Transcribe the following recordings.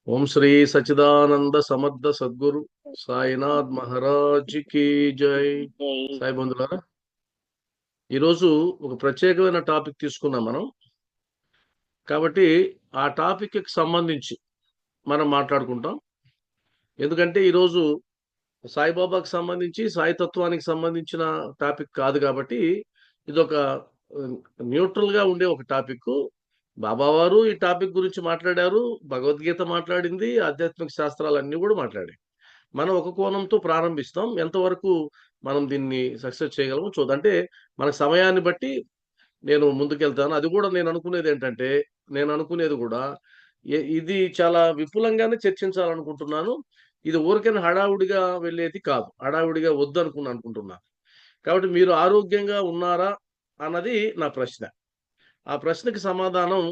ఓం శ్రీ సచిదానంద సమర్థ సద్గురు సాయినాథ్ మహారాజ్ కి జై. సాయి బంధులారా, ఈరోజు ఒక ప్రత్యేకమైన టాపిక్ తీసుకున్నాం మనం. కాబట్టి ఆ టాపిక్ కి సంబంధించి మనం మాట్లాడుకుంటాం. ఎందుకంటే ఈరోజు సాయిబాబాకి సంబంధించి సాయి తత్వానికి సంబంధించిన టాపిక్ కాదు కాబట్టి ఇదొక న్యూట్రల్ గా ఉండే ఒక టాపిక్. బాబా వారు ఈ టాపిక్ గురించి మాట్లాడారు, భగవద్గీత మాట్లాడింది, ఆధ్యాత్మిక శాస్త్రాలు అన్ని కూడా మాట్లాడాయి. మనం ఒక కోణంతో ప్రారంభిస్తాం. ఎంతవరకు మనం దీన్ని సక్సెస్ చేయగలమో చూద్దాం. అంటే మన సమయాన్ని బట్టి నేను ముందుకెళ్తాను. అది కూడా నేను అనుకునేది కూడా ఇది చాలా విపులంగానే చర్చించాలనుకుంటున్నాను. ఇది ఊరికనే హడావుడిగా వెళ్ళేది కాదు. హడావుడిగా అనుకుంటున్నాను. కాబట్టి మీరు ఆరోగ్యంగా ఉన్నారా అన్నది నా ప్రశ్న. ఆ ప్రశ్నకి సమాధానం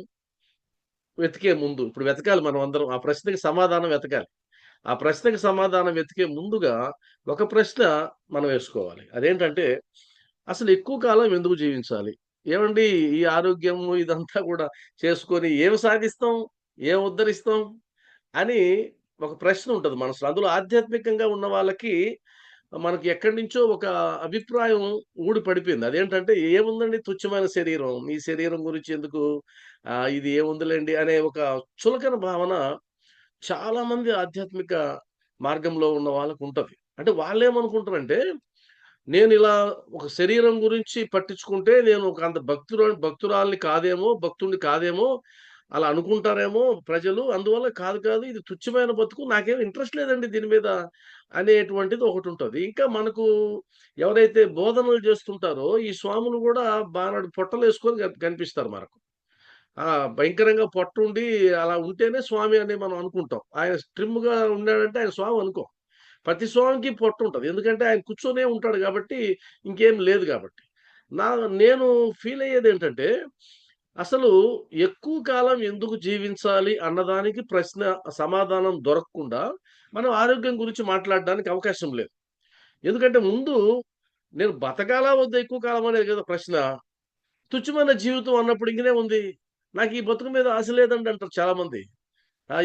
వెతికే ముందు ఇప్పుడు వెతకాలి మనం అందరం. ఆ ప్రశ్నకి సమాధానం వెతకాలి. ఆ ప్రశ్నకి సమాధానం వెతికే ముందుగా ఒక ప్రశ్న మనం వేసుకోవాలి. అదేంటంటే, అసలు ఎక్కువ కాలం ఎందుకు జీవించాలి? ఏవండీ, ఈ ఆరోగ్యము ఇదంతా కూడా చేసుకొని ఏమి సాధిస్తాం? ఏం ఉద్ధరిస్తాం? అని ఒక ప్రశ్న ఉంటది మనసులో. అందులో ఆధ్యాత్మికంగా ఉన్న వాళ్ళకి మనకి ఎక్కడి నుంచో ఒక అభిప్రాయం ఊడి పడిపోయింది. అదేంటంటే, ఏముందండి తుచ్చమైన శరీరం. ఈ శరీరం గురించి ఎందుకు? ఇది ఏముందిలెండి అనే ఒక చులకన భావన చాలా మంది ఆధ్యాత్మిక మార్గంలో ఉన్న వాళ్ళకుంటది. అంటే వాళ్ళేమనుకుంటారంటే, నేనిలా ఒక శరీరం గురించి పట్టించుకుంటే నేను ఒక అంత భక్తురాలిని కాదేమో, భక్తుడిని కాదేమో, అలా అనుకుంటారేమో ప్రజలు. అందువల్ల కాదు, కాదు ఇది తుచ్చమైన బతుకు. నాకేం ఇంట్రెస్ట్ లేదండి దీని మీద అనేటువంటిది ఒకటుంటది. ఇంకా మనకు ఎవరైతే బోధనలు చేస్తుంటారో, ఈ స్వాములు గూడా బానాడు పొట్టలేసుకొని కనిపిస్తారు మనకు. ఆ! భయంకరంగా పొట్టుండి అలా ఉంటేనే స్వామి అని మనం అనుకుంటాం. ఆయన స్ట్రిమ్‌గా ఉన్నాడంటే ఆయన స్వామి అనుకోం. ప్రతి స్వామికి పొట్టుంటది. ఎందుకంటే ఆయన కూర్చొనే ఉంటాడు గాబట్టి, ఇంకేం లేదు గాబట్టి. నా నేను ఫీల్ అయ్యేదేంటంటే, అసలు ఎక్కువ కాలం ఎందుకు జీవించాలి అన్నదానికి సమాధానం దొరకకుండా, మనం ఆరోగ్యం గురించి మాట్లాడడానికి అవకాశం లేదు. ఎందుకంటే ముందు నేను బతకాలా వద్దా ఎక్కువ కాలం అనేది కదా ప్రశ్న. తుచ్చమైన జీవితం అన్నప్పుడు ఇంకనే ఉంది. నాకు ఈ బతుకు మీద ఆశ లేదండి అంటారు చాలామంది.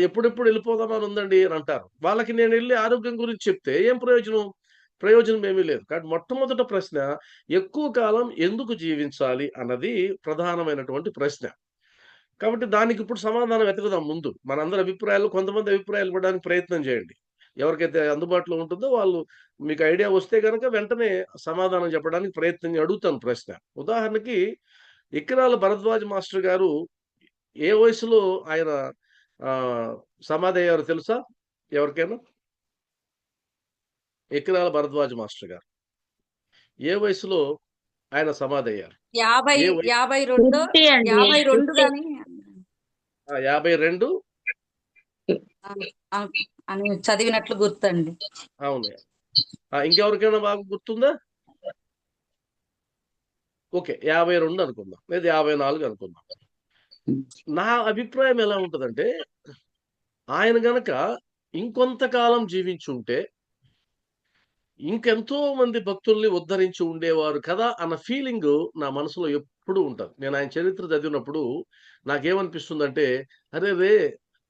ఎప్పుడెప్పుడు వెళ్ళిపోదామని ఉందండి అని అంటారు. వాళ్ళకి నేనెళ్ళి ఆరోగ్యం గురించి చెప్తే ఏం ప్రయోజనం? ప్రయోజనం ఏమీ లేదు. కాబట్టి మొట్టమొదట ప్రశ్న, ఎక్కువ కాలం ఎందుకు జీవించాలి అన్నది ప్రధానమైనటువంటి ప్రశ్న. కాబట్టి దానికిప్పుడు సమాధానం వెతుకుదాం ముందు. మనందరి అభిప్రాయాలు కొంతమంది అభిప్రాయాలు ఇవ్వడానికి ప్రయత్నం చేయండి. ఎవరికైతే అందుబాటులో ఉంటుందో వాళ్ళు, మీకు ఐడియా వస్తే గనక వెంటనే సమాధానం చెప్పడానికి అడుగుతాను ప్రశ్న. ఉదాహరణకి ఇక్కిరాల భరద్వాజ మాస్టర్ గారు ఏ వయసులో ఆయన ఆహ్, సమాధయ్యారో తెలుసా ఎవరికైనా? ఎకిరాల భరద్వాజ మాస్టర్ గారు. ఏ వయసులో ఆయన సమాధయ్యారు? 50, ఏ వయసు? 52, 50 అండి. 52 50. గాని 52. ఆ, అని చదివినట్లు గుర్తండి. అవును. ఇంకెవరికైనా బాగా గుర్తుందా? ఓకే. 52 అనుకుందాం. లేదా 54 అనుకుందాం. నా అభిప్రాయం ఎలా ఉంటదంటే, ఆయన గనక ఇంకొంతకాలం జీవించుంటే, ఇంకెంతో మంది భక్తుల్ని ఉద్ధరించి ఉండేవారు కదా అన్న ఫీలింగు నా మనసులో ఎప్పుడూ ఉంటది. నేను ఆయన చరిత్ర చదివినప్పుడు నాకేమనిపిస్తుందంటే, అరెరే!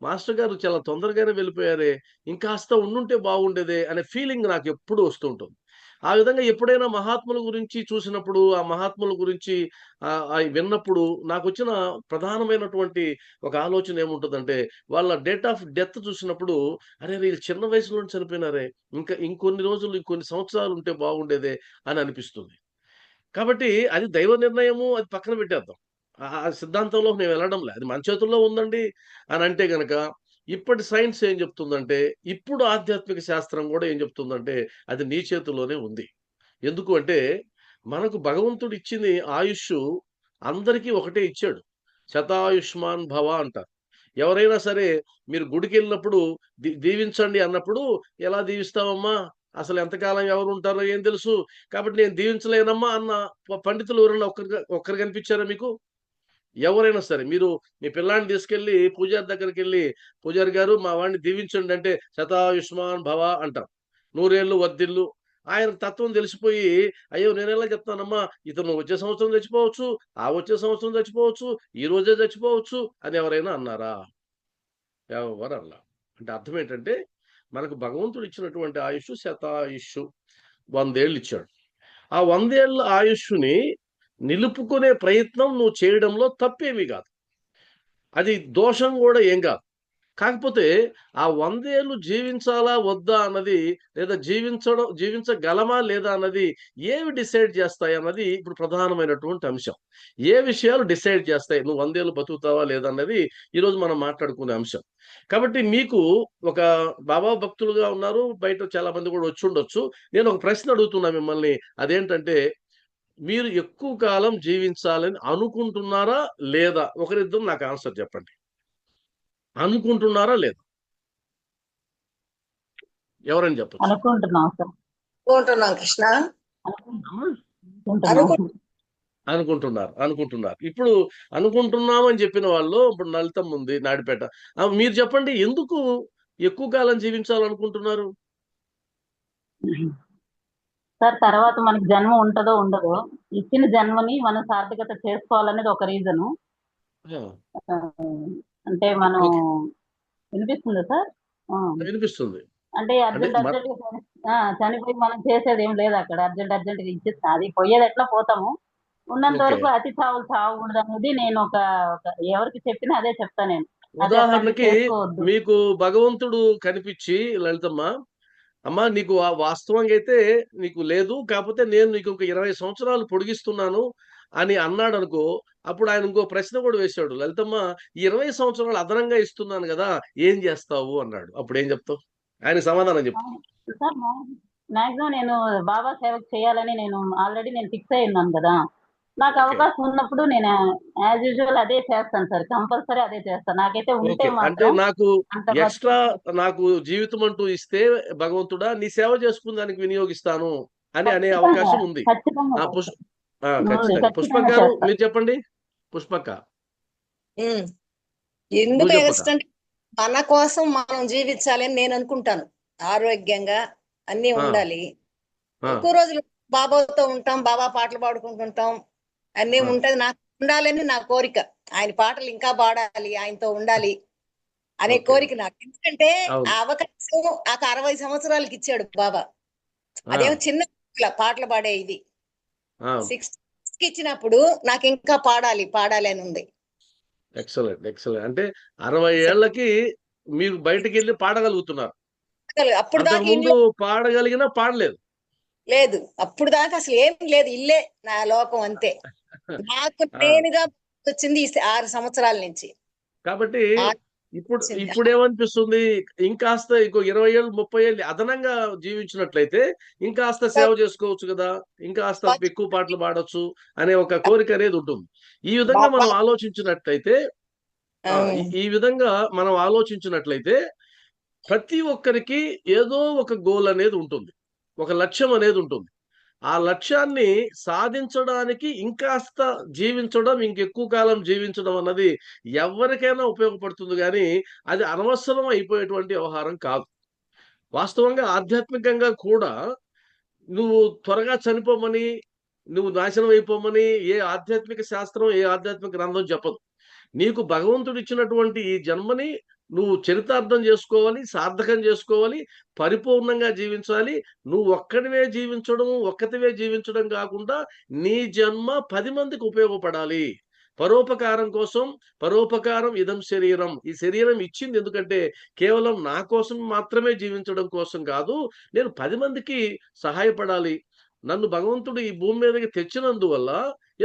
మాస్టర్ గారు చాలా తొందరగానే వెళ్ళిపోయారే! ఇంకాస్త ఉండుంటే బాగుండేదే అనే ఫీలింగ్ నాకెప్పుడూ వస్తూ ఉంటుంది. ఆ విధంగా ఎప్పుడైనా మహాత్ముల గురించి చూసినప్పుడు, ఆ మహాత్ముల గురించి అయి విన్నప్పుడు నాకొచ్చిన ప్రధానమైనటువంటి ఒక ఆలోచన ఏముంటదంటే, వాళ్ళ డేట్ ఆఫ్ డెత్ చూసినప్పుడు, అరెరే! వీళ్ళు చిన్న వయసులోనే చనిపోయినారే! ఇంకా ఇంకొన్ని రోజులు, ఇంకొన్ని సంవత్సరాలు ఉంటే బాగుండేదే అని అనిపిస్తుంది. కాబట్టి అది దైవ నిర్ణయము, అది పక్కన పెట్టేద్దాం. ఆ సిద్ధాంతంలోకి నేను వెళ్ళడంలే. అది మన చేతుల్లో ఉందండి అని అంటే గనక, ఇప్పటి సైన్స్ ఏం చెప్తుందంటే, ఇప్పుడు ఆధ్యాత్మిక శాస్త్రం గూడా ఏం చెప్తుందంటే, అది నీ చేతుల్లోనే ఉంది. ఎందుకు అంటే, మనకు భగవంతుడు ఇచ్చింది ఆయుష్షు అందరికీ ఒకటే ఇచ్చాడు. శతాయుష్మాన్ భవ అంటారు. ఎవరైనా సరే మీరు గుడికెళ్ళినప్పుడు దీవించండి అన్నప్పుడు, ఎలా దీవిస్తావమ్మా? అసలు ఎంతకాలం ఎవరుంటారో ఏం తెలుసు? కాబట్టి నేను దీవించలేనమ్మా అన్న పండితులు ఎవరైనా ఒక్కరు కనిపించారా మీకు? ఎవరైనా సరే మీరు మీ పిల్లాడిని తీసుకెళ్ళి పూజారి దగ్గరికెళ్ళి, "పూజారి గారు మా వాడిని దీవించండి" అంటే, "శతాయుష్మాన్ భవ" అంటాం. "నూరేళ్ళు వర్ధిల్లు." ఆయనకు తత్వం తెలిసిపోయి, "అయ్యో! నేనెలా చెప్తానమ్మా, ఇతను వచ్చే సంవత్సరం చచ్చిపోవచ్చు, ఆ వచ్చే సంవత్సరం చచ్చిపోవచ్చు, ఈ రోజే చచ్చిపోవచ్చు" అని ఎవరైనా అన్నారా? ఎవ్వరనల. అంటే అర్థం ఏంటంటే మనకు భగవంతుడు ఇచ్చినటువంటి ఆయుష్ శతాయుష్ 100 ఏళ్ళు ఇచ్చాడు. ఆ 100 ఏళ్ళ ఆయుష్ని నిలుపుకునే ప్రయత్నం నువ్వు చేయడంలో తప్పేమీ కాదు. అది దోషం కూడా ఏం కాదు. కాకపోతే ఆ 100 ఏళ్ళు జీవించాలా వద్దా అన్నది, లేదా జీవించగలమా లేదా అన్నది ఏవి డిసైడ్ చేస్తాయి అన్నది ఇప్పుడు ప్రధానమైనటువంటి అంశం. ఏ విషయాలు డిసైడ్ చేస్తాయి నువ్వు 100 ఏళ్ళు బతుకుతావా లేదా అన్నది ఈరోజు మనం మాట్లాడుకునే అంశం. కాబట్టి మీకు ఒక బాబా భక్తులుగా ఉన్నారు, బయట చాలా మంది కూడా వచ్చి ఉండొచ్చు. నేను ఒక ప్రశ్న అడుగుతున్నా మిమ్మల్ని. అదేంటంటే మీరు ఎక్కువ కాలం జీవించాలని అనుకుంటున్నారా లేదా? ఒకరిద్దరు నాకు ఆన్సర్ చెప్పండి. అనుకుంటున్నారా లేదా? ఎవరని చెప్పొచ్చు? అనుకుంటున్నాం సార్. అనుకుంటున్నాం కృష్ణ. అమ్మా? అనుకుంటున్నాం. అనుకుంటున్నారు. ఇప్పుడు అనుకుంటున్నామని చెప్పిన వాళ్ళు ఇప్పుడు లలితమ్మ ఉంది, నాడిపేట. మీరు చెప్పండి, ఎందుకు ఎక్కువ కాలం జీవించాలనుకుంటున్నారు? సార్ తర్వాత మనకి జన్మ ఉంటుందో ఉండదో, ఇచ్చిన జన్మని మనం సార్థకత చేసుకోవాలనేది ఒక రీజను. ఆ, అంటే మనం ఓకే, వినిపిస్తుందా సార్? వినిపిస్తుంది. అంటే అంటే అర్జెంట్ చనిపోయి మనం చేసేది ఏం లేదు అక్కడ. అర్జెంట్ ఇచ్చేస్తా, అది పోయేది ఎట్లా పోతాము. ఉన్నంత ఓకే, వరకు అతి చావకూడదు అనేది నేను ఒక ఎవరికి చెప్పినా అదే చెప్తా నేను. అది అట్లాంటివి ఉదాహరణకి చేసుకోవద్దు. మీకు భగవంతుడు కనిపించి, లలితమ్మ అమ్మా నీకు వాస్తవంగా అయితే నీకు లేదు, కాకపోతే నేను నీకు ఒక 20 సంవత్సరాలు పొడిగిస్తున్నాను అని అన్నాడు అనుకో. అప్పుడు ఆయన ఇంకో ప్రశ్న కూడా వేశాడు, లలితమ్మ ఈ 20 సంవత్సరాలు అదనంగా ఇస్తున్నాను కదా, ఏం చేస్తావు అన్నాడు. అప్పుడు ఏం చెప్తావు? ఆయన సమాధానం చెప్పు. సార్ మాక్సిమం నేను బాబా సేవకు చేయాలని నేను ఆల్రెడీ ఫిక్స్ అయి ఉన్నాను కదా. నాకు ఓకే, అవకాశం ఉన్నప్పుడు నేను యాజ్ యూజువల్ అదే చేస్తాను సార్. కంపల్సరీ అదే చేస్తాను. నాకైతే ఉంటే ఓకే. అంటే మాత్రం నాకు అంత వరకు ఎక్స్ట్రా నాకు జీవితం అంటూ ఇస్తే భగవంతుడా నీ సేవ చేసుకుని దానికి వినియోగిస్తాను అని అనే ఖచ్చితంగా అవకాశం ఉంది. ఖచ్చితంగా ఆ పుష్ ఆ, ఖచ్చితంగా. పుష్పక్ ఖచ్చితంగా గారు చేస్తాను. మీరు చెప్పండి. పుష్పక్క, ఉమ్. నువ్వు ఎందుకు చెప్పక. ఎగస్టంటే మన కోసం మనం జీవించాలని నేను అనుకుంటాను. ఆరోగ్యంగా అన్ని ఆ, ఉండాలి. ఆ, ఎక్కువ రోజులు బాబాతో ఉంటాం, బాబా పాటలు పాడుకుంటుంటాం, అన్ని ఆ. ఉంటది. నాకు ఉండాలని నా కోరిక. ఆయన పాటలు ఇంకా పాడాలి, ఆయనతో ఉండాలి అనే ఓకే, కోరిక నాకు. ఎందుకంటే అవును. ఆ అవకాశం ఆ 60 సంవత్సరాలకి ఇచ్చాడు బాబా. ఆ, అదేమో చిన్న పాటలు పాడే ఇది ఆ, 60 ఇచ్చినప్పుడు నాకు ఇంకా పాడాలి అని ఉంది. ఎక్సలెంట్. అంటే 60 ఏళ్లకి మీరు బయటకు వెళ్ళి పాడగలుగుతున్నారు. అప్పుడు అంతకు దాకా ముందు ఇంట్లో పాడగలిగినా పాడలేదు. లేదు. అప్పుడు దాకా అసలు ఏం లేదు, ఇల్లే నా లోకం అంతే. నాకు ఆ, నేనుగా వచ్చింది ఈ 6 సంవత్సరాల నుంచి. కాబట్టి ఇప్పుడు వచ్చింది. ఇప్పుడేమనిపిస్తుంది, ఇంకాస్త ఇంకో 20 ఏళ్ళు 30 ఏళ్ళు అదనంగా జీవించినట్లయితే ఇంకాస్త సేవ చేసుకోవచ్చు కదా, ఇంకాస్త ఎక్కువ పాటలు పాడొచ్చు అనే ఒక కోరిక అనేది ఉంటుంది. ఈ విధంగా మనం ఆలోచించినట్లయితే ఈ విధంగా మనం ఆలోచించినట్లయితే ప్రతి ఒక్కరికి ఏదో ఒక గోల్ అనేది ఉంటుంది, ఒక లక్ష్యం అనేది ఉంటుంది. ఆ లక్ష్యాన్ని సాధించడానికి ఇంకాస్త జీవించడం, ఇంకెక్కువ కాలం జీవించడం అన్నది ఎవరికైనా ఉపయోగపడుతుంది గానీ, అది అనవసరం అయిపోయేటువంటి వ్యవహారం కాదు. వాస్తవంగా ఆధ్యాత్మికంగా కూడా నువ్వు త్వరగా చనిపోమని, నువ్వు నాశనం అయిపోమని ఏ ఆధ్యాత్మిక శాస్త్రం, ఏ ఆధ్యాత్మిక గ్రంథం చెప్పదు. నీకు భగవంతుడిచ్చినటువంటి ఈ జన్మని నువ్వు చరితార్థం చేసుకోవాలి, సార్థకం చేసుకోవాలి, పరిపూర్ణంగా జీవించాలి. నువ్వు ఒక్కతివే జీవించడం కాకుండా నీ జన్మ 10 మందికి ఉపయోగపడాలి. పరోపకారం కోసం, పరోపకారం ఇదం శరీరం. ఈ శరీరం ఇచ్చింది ఎందుకంటే కేవలం నా కోసం మాత్రమే జీవించడం కోసం కాదు. నేను 10 మందికి సహాయపడాలి. నన్ను భగవంతుడు ఈ భూమి మీదకి తెచ్చినందువల్ల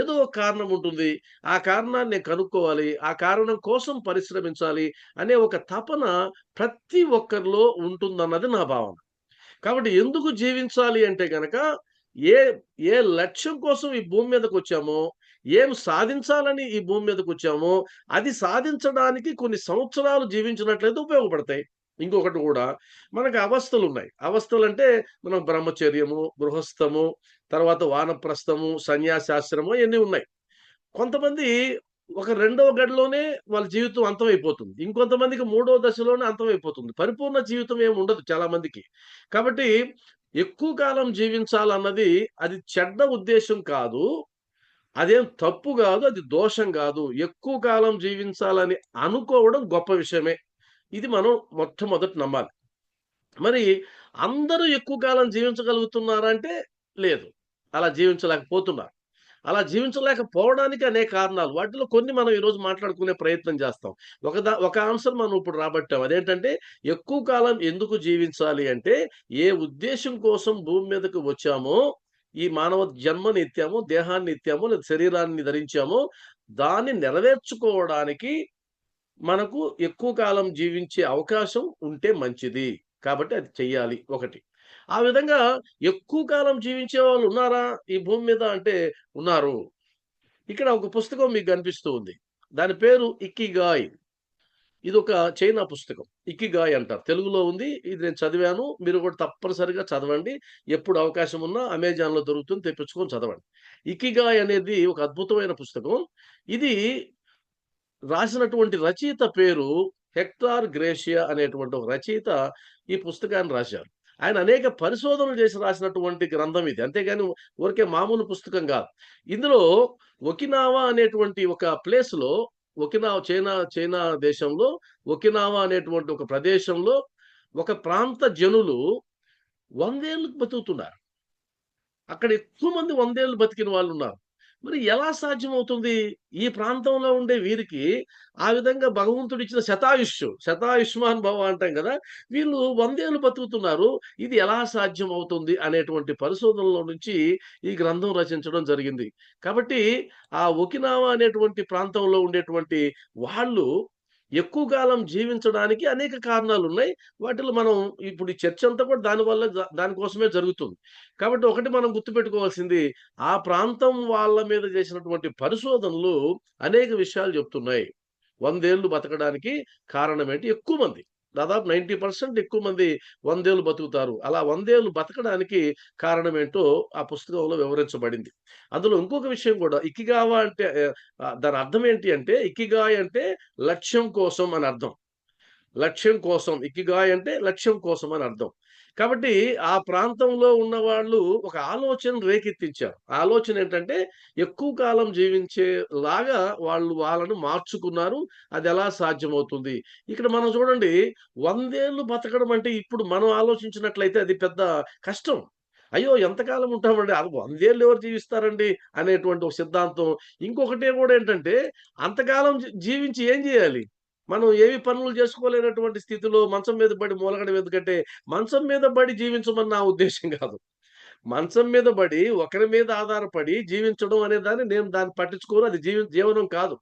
ఏదో ఒక కారణం ఉంటుంది. ఆ కారణాన్ని నేను కనుక్కోవాలి. ఆ కారణం కోసం పరిశ్రమించాలి అనే ఒక తపన ప్రతి ఒక్కరిలో ఉంటుందన్నది నా భావన. కాబట్టి ఎందుకు జీవించాలి అంటే గనక ఏ ఏ లక్ష్యం కోసం ఈ భూమి మీదకొచ్చామో, ఏం సాధించాలని ఈ భూమి మీదకొచ్చామో, అది సాధించడానికి కొన్ని సంవత్సరాలు జీవించినట్లయితే ఉపయోగపడతాయి. ఇంకొకటి కూడా మనకు అవస్థలున్నాయి. అవస్థలంటే మనం బ్రహ్మచర్యము, గృహస్థము, తర్వాత వానప్రస్థము, సన్యాసాశ్రమం ఇయన్నీ ఉన్నాయి. కొంతమంది ఒక రెండవ గడిలోనే వాళ్ళ జీవితం అంతమైపోతుంది. ఇంకొంతమందికి మూడో దశలోనే అంతమైపోతుంది. పరిపూర్ణ జీవితం ఏమి ఉండదు చాలా మందికి. కాబట్టి ఎక్కువ కాలం జీవించాలన్నది అది చెడ్డ ఉద్దేశ్యం కాదు. అదేం తప్పు గాదు. అది దోషం గాదు. ఎక్కువ కాలం జీవించాలని అనుకోవడం గొప్ప విషయమే. ఇది మనం మొట్టమొదట నమ్మాలి. మరి అందరూ ఎక్కువ కాలం జీవించగలుగుతున్నారా అంటే లేదు. అలా జీవించలేకపోతున్నారు. అలా జీవించలేకపోవడానికి అనేక కారణాలు. వాటిలో కొన్ని మనం ఈరోజు మాట్లాడుకునే ప్రయత్నం చేస్తాం. ఒక ఆన్సర్ మనం ఇప్పుడు రాబట్టాం. అదేంటంటే ఎక్కువ కాలం ఎందుకు జీవించాలి అంటే, ఏ ఉద్దేశ్యం కోసం భూమి మీదకి వచ్చామో, ఈ మానవ జన్మని ఎత్తామో, దేహాన్ని ఎత్తామో, లేదా శరీరాన్ని ధరించామో, దాన్ని నెరవేర్చుకోవడానికి మనకు ఎక్కువ కాలం జీవించే అవకాశం ఉంటే మంచిది. కాబట్టి అది చెయ్యాలి ఒకటి. ఆ విధంగా ఎక్కువ కాలం జీవించే వాళ్ళు ఉన్నారా ఈ భూమి మీద అంటే ఉన్నారు. ఇక్కడ ఒక పుస్తకం మీకు కనిపిస్తూ ఉంది. దాని పేరు 'ఇకిగాయ్'. ఇదొక చైనా పుస్తకం. 'ఇకిగాయ్' అంటారు. తెలుగులో ఉంది. ఇది నేను చదివాను. మీరు కూడా తప్పనిసరిగా చదవండి. ఎప్పుడు అవకాశం ఉన్నా అమెజాన్‌లో దొరుకుతుంది. తెప్పించుకొని చదవండి. 'ఇకిగాయ్' అనేది ఒక అద్భుతమైన పుస్తకం. ఇది రాసినటువంటి రచయిత పేరు హెక్టార్ గ్రేషియా అనేటువంటి ఒక రచయిత ఈ పుస్తకాన్ని రాశారు. ఆయన అనేక పరిశోధనలు చేసి రాసినటువంటి గ్రంథం ఇది. అంతేగాని ఊరికే మామూలు పుస్తకం గాదు. ఇందులో ఒకినావా అనేటువంటి ఒక ప్లేస్‌లో చైనా దేశంలో ఒకినావా అనేటువంటి ఒక ప్రదేశంలో ఒక ప్రాంత జనులు 100 ఏళ్ళు బతుకుతున్నారు. అక్కడ ఎక్కువ మంది 100 ఏళ్ళు బతికిన వాళ్ళున్నారు. మరి ఎలా సాధ్యమవుతుంది? ఈ ప్రాంతంలో ఉండే వీరికి ఆ విధంగా భగవంతుడిచ్చిన శతాయుష్మాన్ భవ అంటాం గదా! వీళ్ళు 100 ఏళ్ళు బతుకుతున్నారు. ఇది ఎలా సాధ్యం అవుతుంది అనేటువంటి పరిశోధనలో నుంచి ఈ గ్రంథం రచించడం జరిగింది. కాబట్టి ఆ ఒకినావా అనేటువంటి ప్రాంతంలో ఉండేటువంటి వాళ్ళు ఎక్కువ కాలం జీవించడానికి అనేక కారణాలున్నాయి. వాటిలో మనం ఇప్పుడు ఈ చర్చ అంతా కూడా దానికోసమే జరుగుతుంది. కాబట్టి ఒకటి మనం గుర్తుపెట్టుకోవాల్సింది ఆ ప్రాంతం వాళ్ళ మీద చేసినటువంటి పరిశోధనలు అనేక విషయాలు చెప్తున్నాయి. 100 ఏళ్ళు బతకడానికి కారణమేంటి? ఎక్కువ మంది దాదాపు 90% ఎక్కువ మంది 100 ఏళ్ళు బతుకుతారు. అలా 100 ఏళ్ళు బతకడానికి కారణమేంటో ఆ పుస్తకంలో వివరించబడింది. అందులో ఇంకొక విషయం కూడా ఇకిగావా అంటే దాని అర్థం ఏంటి అంటే ఇకిగాయ్ అంటే లక్ష్యం కోసం అని అర్థం. లక్ష్యం కోసం ఇకిగాయ్ అంటే లక్ష్యం కోసం అని అర్థం. కాబట్టి ఆ ప్రాంతంలో ఉన్నవాళ్ళు ఒక ఆలోచన రేకెత్తించారు. ఆ ఆలోచన ఏంటంటే ఎక్కువ కాలం జీవించేలాగా వాళ్ళను మార్చుకున్నారు. అదెలా సాధ్యమవుతుంది? ఇక్కడ మనం చూడండి 100 ఏళ్ళు బతకడం అంటే ఇప్పుడు మనం ఆలోచించినట్లయితే అది పెద్ద కష్టం. అయ్యో! ఎంతకాలం ఉంటామండి? 100 ఏళ్ళు ఎవరు జీవిస్తారండి? అనేటువంటి ఒక సిద్ధాంతం. ఇంకొకటి కూడా ఏంటంటే అంతకాలం జీవించి ఏం జేయాలి? మనం ఏవి పనులు చేసుకోలేనటువంటి స్థితిలో మంచం మీద పడి మూలగడం ఎందుకంటే, మంచం మీద పడి జీవించమని నా ఉద్దేశ్యం గాదు. మంచం మీద పడి, ఒకరి మీద ఆధారపడి జీవించడం అనే నేను దాన్ని పట్టించుకోను. అది జీవనం కాదు.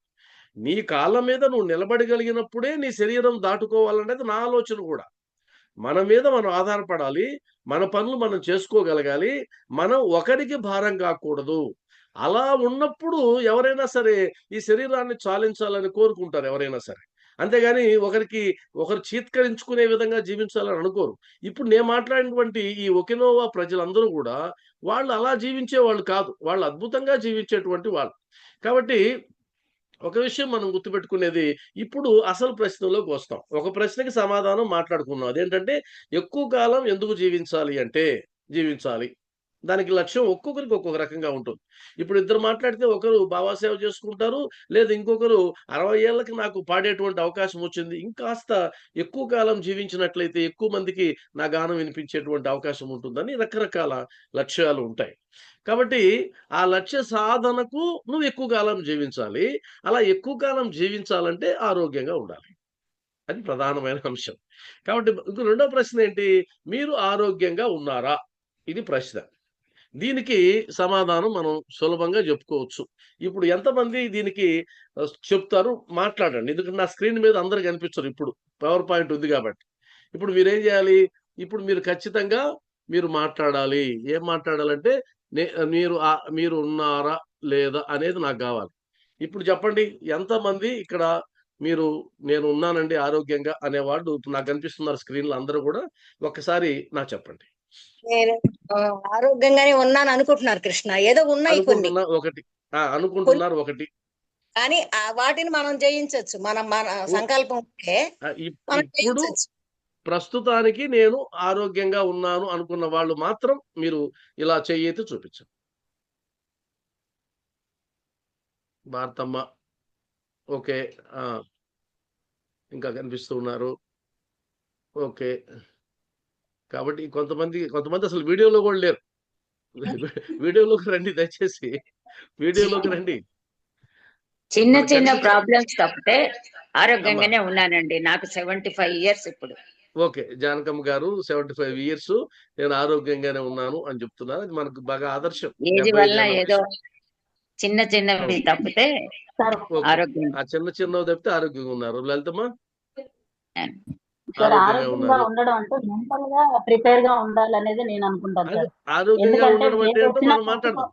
నీ కాళ్ళ మీద నువ్వు నిలబడగలిగినప్పుడే నీ శరీరం దాటుకోవాలనేది నా ఆలోచన గూడా. మన మీద మనం ఆధారపడాలి. మన పనులు మనం చేసుకోగలగాలి. మనం ఒకరికి భారం కాకూడదు. అలా ఉన్నప్పుడు ఎవరైనా సరే ఈ శరీరాన్ని చాలించాలని కోరుకుంటారు ఎవరైనా సరే. అంతేగాని ఒకరు చీత్కరించుకునే విధంగా జీవించాలని అనుకోరు. ఇప్పుడు నేను మాట్లాడినటువంటి ఈ ఒకినోవా ప్రజలందరూ గూడా వాళ్ళు అలా జీవించేవాళ్ళు కాదు. వాళ్ళు అద్భుతంగా జీవించేటువంటి వాళ్ళు. కాబట్టి ఒక విషయం మనం గుర్తుపెట్టుకునేది ఇప్పుడు అసలు ప్రశ్నలోకి వస్తాం. ఒక ప్రశ్నకి సమాధానం మాట్లాడుకున్నాం. అదేంటంటే ఎక్కువ కాలం ఎందుకు జీవించాలి అంటే జీవించాలి. దానికి లక్ష్యం ఒక్కొక్కరికి ఒక్కొక్క రకంగా ఉంటుంది. ఇప్పుడు ఇద్దరు మాట్లాడితే ఒకరు భావాసేవ చేసుకుంటారు. లేదా ఇంకొకరు 60 ఏళ్ళకి నాకు పాడేటువంటి అవకాశం వచ్చింది. ఇంకాస్త ఎక్కువ కాలం జీవించినట్లయితే ఎక్కువ మందికి నా గానం వినిపించేటువంటి అవకాశం ఉంటుందని రకరకాల లక్ష్యాలు ఉంటాయి. కాబట్టి ఆ లక్ష్య సాధనకు నువ్వు ఎక్కువ కాలం జీవించాలి. అలా ఎక్కువ కాలం జీవించాలంటే ఆరోగ్యంగా ఉండాలి. అది ప్రధానమైన అంశం. కాబట్టి ఇంకో రెండో ప్రశ్న ఏంటి? మీరు ఆరోగ్యంగా ఉన్నారా? ఇది ప్రశ్న. దీనికి సమాధానం మనం సులభంగా జెప్పుకోవచ్చు. ఇప్పుడు ఎంతమంది దీనికి చెప్తారు? మాట్లాడండి. ఎందుకంటే నా స్క్రీన్ మీద అందరూ కనిపించరు ఇప్పుడు. పవర్ పాయింట్ ఉంది గాబట్టి. ఇప్పుడు మీరేం జేయాలి? ఇప్పుడు మీరు ఖచ్చితంగా మీరు మాట్లాడాలి. ఏం మాట్లాడాలంటే నే మీరు మీరు ఉన్నారా? లేదా? అనేది నాకు గావాలి. ఇప్పుడు చెప్పండి ఎంతమంది ఇక్కడ మీరు నేను ఉన్నానండి ఆరోగ్యంగా అనేవాళ్ళు ఇప్పుడు నాకు కనిపిస్తున్నారు స్క్రీన్‌లో అందరూ గూడా. ఒక్కసారి నాకు చెప్పండి. నేను ఆరోగ్యంగానే ఉన్నాను అనుకుంటున్నారు కృష్ణ. ఏదో ఉన్నాయి కొన్ని. కొన్ని అనుకుంటున్నారు ఒకటి. కానీ వాటిని మనం జయించొచ్చు. మన ఉ సంకల్పం ఉంటే మనం ఇప్పుడు జయించొచ్చు. ప్రస్తుతానికి నేను ఆరోగ్యంగా ఉన్నాను అనుకున్న వాళ్ళు మాత్రం మీరు ఇలా చెయ్యెత్తి చూపించండి. భారతమ్మ. ఓకే. ఆ! ఇంకా కనిపిస్తూ ఉన్నారు. ఓకే. కాబట్టి కొంతమంది అసలు వీడియోలో కూడా లేరు. వీడియోలోకి రండి దయచేసి. వీడియోలోకి రండి. చిన్న మన చిన్న కనిపించ ప్రాబ్లమ్స్ తప్పితే అమ్మా. ఆరోగ్యంగానే ఉన్నానండి. నాకు 75 ఇయర్స్ ఇప్పుడు. ఓకే. జానకమ్మ గారు 75 ఇయర్స్ నేను ఆరోగ్యంగానే ఉన్నాను అని చెప్తున్నారు. అది మనకు బాగా ఆదర్శం. ఏజ్ 75 వల్ల ఏళ్ల ఏదో వయసు. చిన్నవి అవును. తప్పితే సార్ ఓకే. ఆరోగ్యం. ఆ చిన్నవి తప్పితే ఆరోగ్యంగా ఉన్నారు. లలితమ్మ సార్ ఆరోగ్యంగా ఆరోగ్యంగా ఉన్నారు. ఉండడం అంటే మెంటల్ గా ప్రిపేర్ గా ఉండాలనేది నేను అనుకుంటాను అది సార్. ఆరోగ్యంగా ఎందుకంటే ఉండడం అంటే ఏది ఏంటో వచ్చినా మనం మాట్లాడదాం.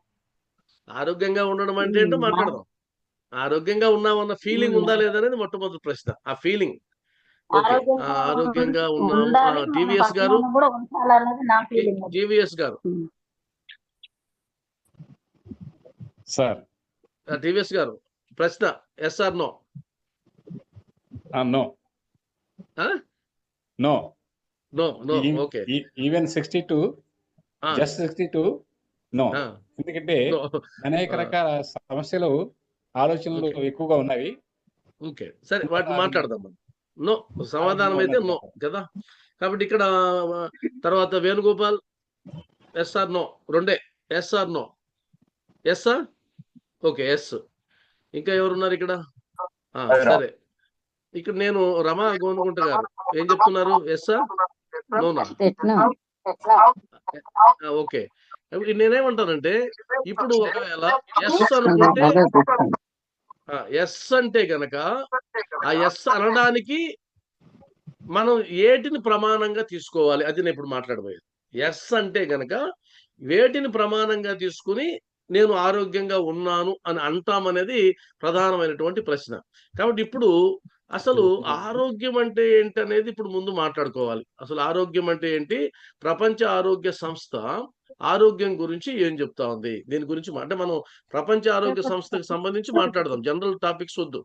ఆరోగ్యంగా ఉండడం అంటే ఏంటో మాట్లాడదాం. ఆరోగ్యంగా ఉన్నామన్న ఫీలింగ్ ఉందా లేదా అనేది మొట్టమొదటి ప్రశ్న. ఆ ఫీలింగ్. ఓకే. ఆరోగ్యంగా ఆరోగ్యంగా ఉన్నాము. ఉండాలి, మన టీవీఎస్ పక్కన గారు, వాళ్ళని కూడా ఉంచాలనేది నా ఫీలింగ్. జీవీఎస్ గారు, సార్ టీవీఎస్ గారు ప్రశ్న yes or no? No no no no. Okay. Even 62 just 62 no. ఎందుకంటే నో. అనేక రకాల సమస్యలు ఆలోచనలు ఎక్కువగా ఉన్నవి. ఓకే, సరే వాటిని మాట్లాడదాం మనం. నో సమాధానం అయితే నో కదా. కాబట్టి ఇక్కడ తర్వాత వేణుగోపాల్ ఎస్ ఆర్ నో, రెండే yes or no. Yes okay yes. ఇంకా ఎవరున్నారు ఇక్కడ? సరే, ఇక్కడ నేను రమా గోనుగుంట గారు ఏం చెప్తున్నారు? ఎస్సా నోనా? ఓకే. నేనేమంటానంటే ఇప్పుడు ఒకవేళ ఎస్ అనుకుంటే, ఎస్ అంటే గనక ఆ ఎస్ అనడానికి మనం ఏటిని ప్రమాణంగా తీసుకోవాలి, అది నేను ఇప్పుడు మాట్లాడబోయేది. ఎస్ అంటే గనక వేటిని ప్రమాణంగా తీసుకుని నేను ఆరోగ్యంగా ఉన్నాను అని అంటామనేది ప్రధానమైనటువంటి ప్రశ్న. కాబట్టి ఇప్పుడు అసలు ఆరోగ్యం అంటే ఏంటనేది ఇప్పుడు ముందు మాట్లాడుకోవాలి. అసలు ఆరోగ్యం అంటే ఏంటి? ప్రపంచ ఆరోగ్య సంస్థ ఆరోగ్యం గురించి ఏం చెప్తా ఉంది, దీని గురించి అంటే మనం ప్రపంచ ఆరోగ్య సంస్థకి సంబంధించి మాట్లాడదాం. జనరల్ టాపిక్స్ వద్దు.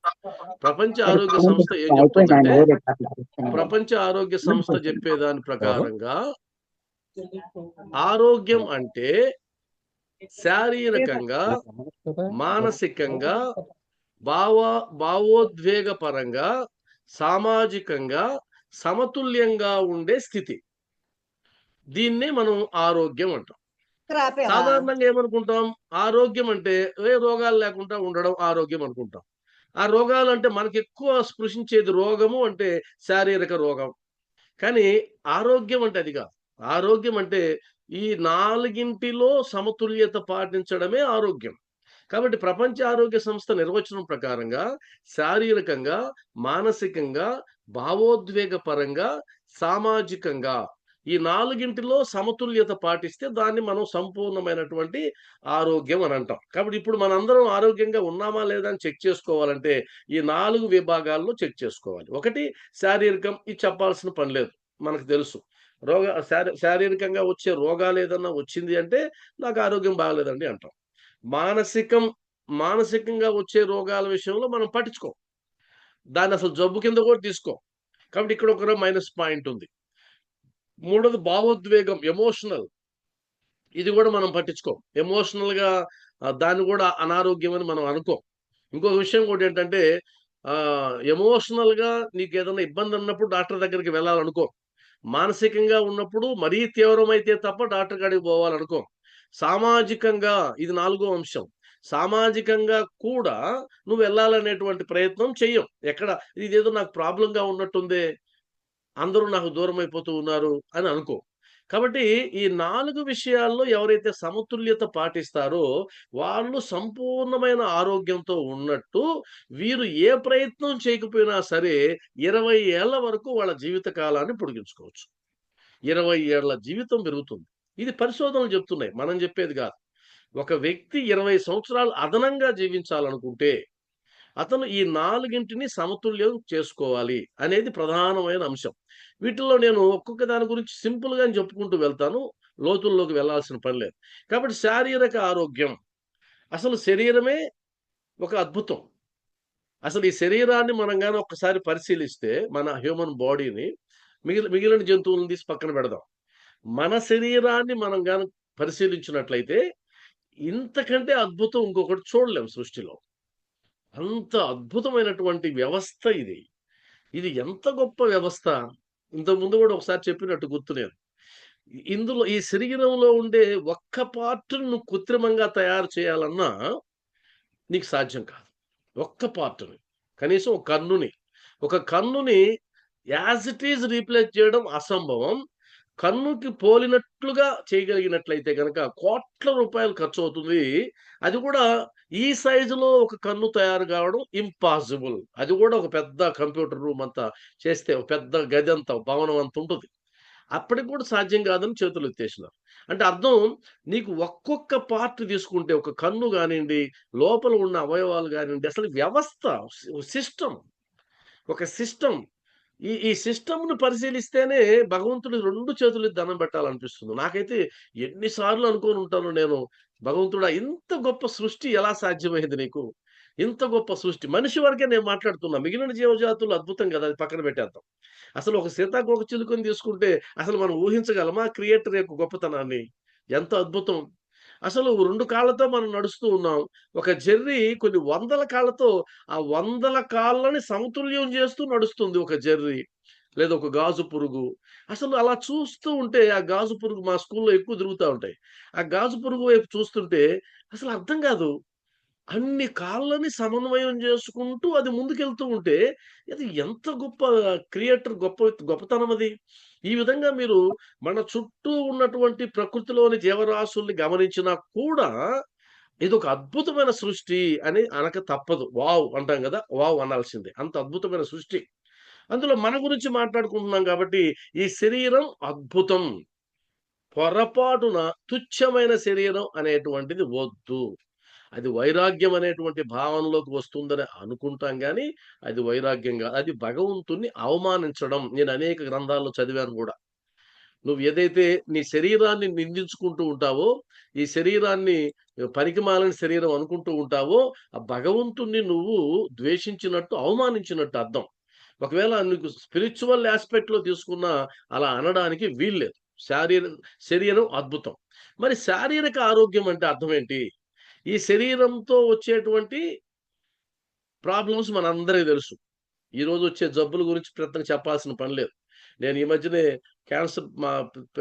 ప్రపంచ ఆరోగ్య సంస్థ ఏం చెప్తుందంటే, ప్రపంచ ఆరోగ్య సంస్థ చెప్పేదాని ప్రకారంగా ఆరోగ్యం అంటే శారీరకంగా, మానసికంగా, భావోద్వేగపరంగా, సామాజికంగా సమతుల్యంగా ఉండే స్థితి. దీన్నే మనం ఆరోగ్యం అంటాం. సాధారణంగా ఏమనుకుంటాం? ఆరోగ్యం అంటే ఏ రోగాలు లేకుండా ఉండడం ఆరోగ్యం అనుకుంటాం. ఆ రోగాలు అంటే మనకి ఎక్కువ స్పృశించేది రోగము అంటే శారీరక రోగం. కానీ ఆరోగ్యం అంటే అది కాదు. ఆరోగ్యం అంటే ఈ నాలుగింటిలో సమతుల్యత పాటించడమే ఆరోగ్యం. కాబట్టి ప్రపంచ ఆరోగ్య సంస్థ నిర్వచనం ప్రకారంగా శారీరకంగా, మానసికంగా, భావోద్వేగపరంగా, సామాజికంగా ఈ నాలుగింటిలో సమతుల్యత పాటిస్తే దాన్ని మనం సంపూర్ణమైనటువంటి ఆరోగ్యం అని అంటాం. కాబట్టి ఇప్పుడు మనందరం ఆరోగ్యంగా ఉన్నామా లేదా అని చెక్ చేసుకోవాలంటే ఈ 4 విభాగాల్లో చెక్ చేసుకోవాలి. ఒకటి శారీరకం, ఇది చెప్పాల్సిన పని లేదు, మనకు తెలుసు. శారీరకంగా వచ్చే రోగాలు ఏదన్నా వచ్చింది అంటే నాకు ఆరోగ్యం బాగలేదండి అంటాం. మానసికంగా వచ్చే రోగాల విషయంలో మనం పట్టించుకోం, దాన్ని అసలు జబ్బు కింద కూడా తీసుకోం. కాబట్టి ఇక్కడ ఒక మైనస్ పాయింట్ ఉంది. మూడోది భావోద్వేగం, ఎమోషనల్, ఇది కూడా మనం పట్టించుకోం. ఎమోషనల్ గా దాన్ని కూడా అనారోగ్యం అని మనం అనుకోం. ఇంకొక విషయం కూడా ఏంటంటే ఎమోషనల్ గా నీకు ఏదైనా ఇబ్బంది ఉన్నప్పుడు డాక్టర్ దగ్గరికి వెళ్ళాలనుకో. మానసికంగా ఉన్నప్పుడు మరీ తీవ్రమైతే తప్ప డాక్టర్ కాడికి పోవాలనుకో. సామాజికంగా, ఇది 4వ అంశం, సామాజికంగా కూడా నువ్వు వెళ్ళాలనేటువంటి ప్రయత్నం చెయ్యం. ఎక్కడ ఇదేదో నాకు ప్రాబ్లంగా ఉన్నట్టుందే, అందరూ నాకు దూరం అయిపోతూ ఉన్నారు అని అనుకో. కాబట్టి ఈ 4 విషయాల్లో ఎవరైతే సమతుల్యత పాటిస్తారో వాళ్ళు సంపూర్ణమైన ఆరోగ్యంతో ఉన్నట్టు. వీరు ఏ ప్రయత్నం చేయకపోయినా సరే 20 ఏళ్ల వరకు వాళ్ళ జీవిత కాలాన్ని పొడిగించుకోవచ్చు. 20 ఏళ్ల జీవితం పెరుగుతుంది. ఇది పరిశోధనలు చెప్తున్నాయి, మనం చెప్పేది కాదు. ఒక వ్యక్తి 20 సంవత్సరాలు అదనంగా జీవించాలనుకుంటే అతను ఈ 4ని సమతుల్యం చేసుకోవాలి అనేది ప్రధానమైన అంశం. వీటిల్లో నేను ఒక్కొక్క దాని గురించి సింపుల్ గా చెప్పుకుంటూ వెళ్తాను, లోతుల్లోకి వెళ్లాల్సిన పని లేదు. కాబట్టి శారీరక ఆరోగ్యం, అసలు శరీరమే ఒక అద్భుతం. అసలు ఈ శరీరాన్ని మనం గాని ఒక్కసారి పరిశీలిస్తే, మన హ్యూమన్ బాడీని మిగిలిన జంతువులను తీసి పక్కన పెడదాం. మన శరీరాన్ని మనం గాని పరిశీలించినట్లయితే ఇంతకంటే అద్భుతం ఇంకొకటి చూడలేం సృష్టిలో. అంత అద్భుతమైనటువంటి వ్యవస్థ ఇది. ఇది ఎంత గొప్ప వ్యవస్థ! ఇంతకుముందు కూడా ఒకసారి చెప్పినట్టు గుర్తు నేను. ఇందులో ఈ శరీరంలో ఉండే ఒక్క పార్ట్‌ని నువ్వు కృత్రిమంగా తయారు చేయాలన్నా నీకు సాధ్యం కాదు. ఒక్క పార్ట్‌ని. కనీసం ఒక కన్నుని. ఒక కన్నుని యాజ్ ఇట్ ఈజ్ రీప్లేస్ చేయడం అసంభవం. కన్నుకి పోలినట్లుగా చేయగలిగినట్లయితే గనక కోట్ల రూపాయలు ఖర్చవుతుంది. అది కూడా ఈ సైజులో ఒక కన్ను తయారు కావడం ఇంపాసిబుల్. అది కూడా ఒక పెద్ద కంప్యూటర్ రూమ్ అంతా చేస్తే ఒక పెద్ద గదంతా, భవనం అంత ఉంటుంది. అప్పటికి కూడా సాధ్యం కాదని చేతులెత్తేసినారు. అంటే అర్థం నీకు ఒక్కొక్క పార్ట్ తీసుకుంటే ఒక కన్ను గానియండి, లోపల ఉన్న అవయవాలు గానియండి, అసలు వ్యవస్థ, సిస్టమ్, ఒక సిస్టమ్. ఈ సిస్టమ్‌ని పరిశీలిస్తేనే భగవంతుడికి 2 చేతులెత్తి దండం పెట్టాలనిపిస్తుంది. నాకైతే ఎన్ని సార్లు అనుకోని ఉంటానో నేను, భగవంతుడా ఇంత గొప్ప సృష్టి ఎలా సాధ్యమైంది నీకు? ఇంత గొప్ప సృష్టి. మనిషి వరకే నేను మాట్లాడుతున్నా. మిగిలిన జీవజాతులు అద్భుతం గదా! అది పక్కన పెట్టేద్దాం. అసలు ఒక సీతాకోకచిలుకని తీసుకుంటే అసలు మనం ఊహించగలమా క్రియేటర్ యొక్క గొప్పతనాన్ని? ఎంత అద్భుతం. అసలు 2 కాళ్ళతో మనం నడుస్తూ ఉన్నాం. ఒక జెర్రీ కొన్ని వందల కాళ్ళతో ఆ వందల కాళ్ళని సమతుల్యం చేస్తూ నడుస్తుంది ఒక జెర్రీ. లేదా ఒక గాజు పురుగు. అసలు అలా చూస్తూ ఉంటే ఆ గాజు పురుగు మా స్కూల్‌లో ఎక్కువ తిరుగుతా ఉంటాయి. ఆ గాజు పురుగు వైపు చూస్తుంటే అసలు అర్థం కాదు. అన్ని కాళ్ళని సమన్వయం చేసుకుంటూ అది ముందుకెళ్తూ ఉంటే, అది ఎంత గొప్ప క్రియేటర్, గొప్పతనం అది. ఈ విధంగా మీరు మన చుట్టూ ఉన్నటువంటి ప్రకృతిలోని జీవరాశుల్ని గమనించినా కూడా ఇదొక అద్భుతమైన సృష్టి అని అనక తప్పదు. వావ్! అంటాం గదా! వావ్! అనాల్సిందే. అంత అద్భుతమైన సృష్టి. అందులో మన గురించి మాట్లాడుకుంటున్నాం కాబట్టి, ఈ శరీరం అద్భుతం. పొరపాటున తుచ్చమైన శరీరం అనేటువంటిది వద్దు. అది వైరాగ్యం అనేటువంటి భావనలోకి వస్తుందని అనుకుంటాం గానీ, అది వైరాగ్యం గాదు. అది భగవంతుడిని అవమానించడం. నేను అనేక గ్రంథాల్లో చదివాను గూడా. నువ్వు ఏదైతే నీ శరీరాన్ని నిందించుకుంటూ ఉంటావో, ఈ శరీరాన్ని పనికిమాలిన శరీరం అనుకుంటూ ఉంటావో, ఆ భగవంతుడిని నువ్వు ద్వేషించినట్టు, అవమానించినట్టు అర్థం. ఒకవేళ నీకు స్పిరిచ్యువల్ యాస్పెక్ట్‌లో తీసుకున్నా అలా అనడానికి వీల్లేదు. శారీర శరీరం అద్భుతం. మరి శారీరక ఆరోగ్యం అంటే అర్థం ఏంటి? ఈ శరీరంతో వచ్చేటువంటి ప్రాబ్లమ్స్ మనందరికి తెలుసు. ఈరోజు వచ్చే జబ్బుల గురించి పెద్దగా చెప్పాల్సిన పని లేదు. నేను ఈ మధ్యనే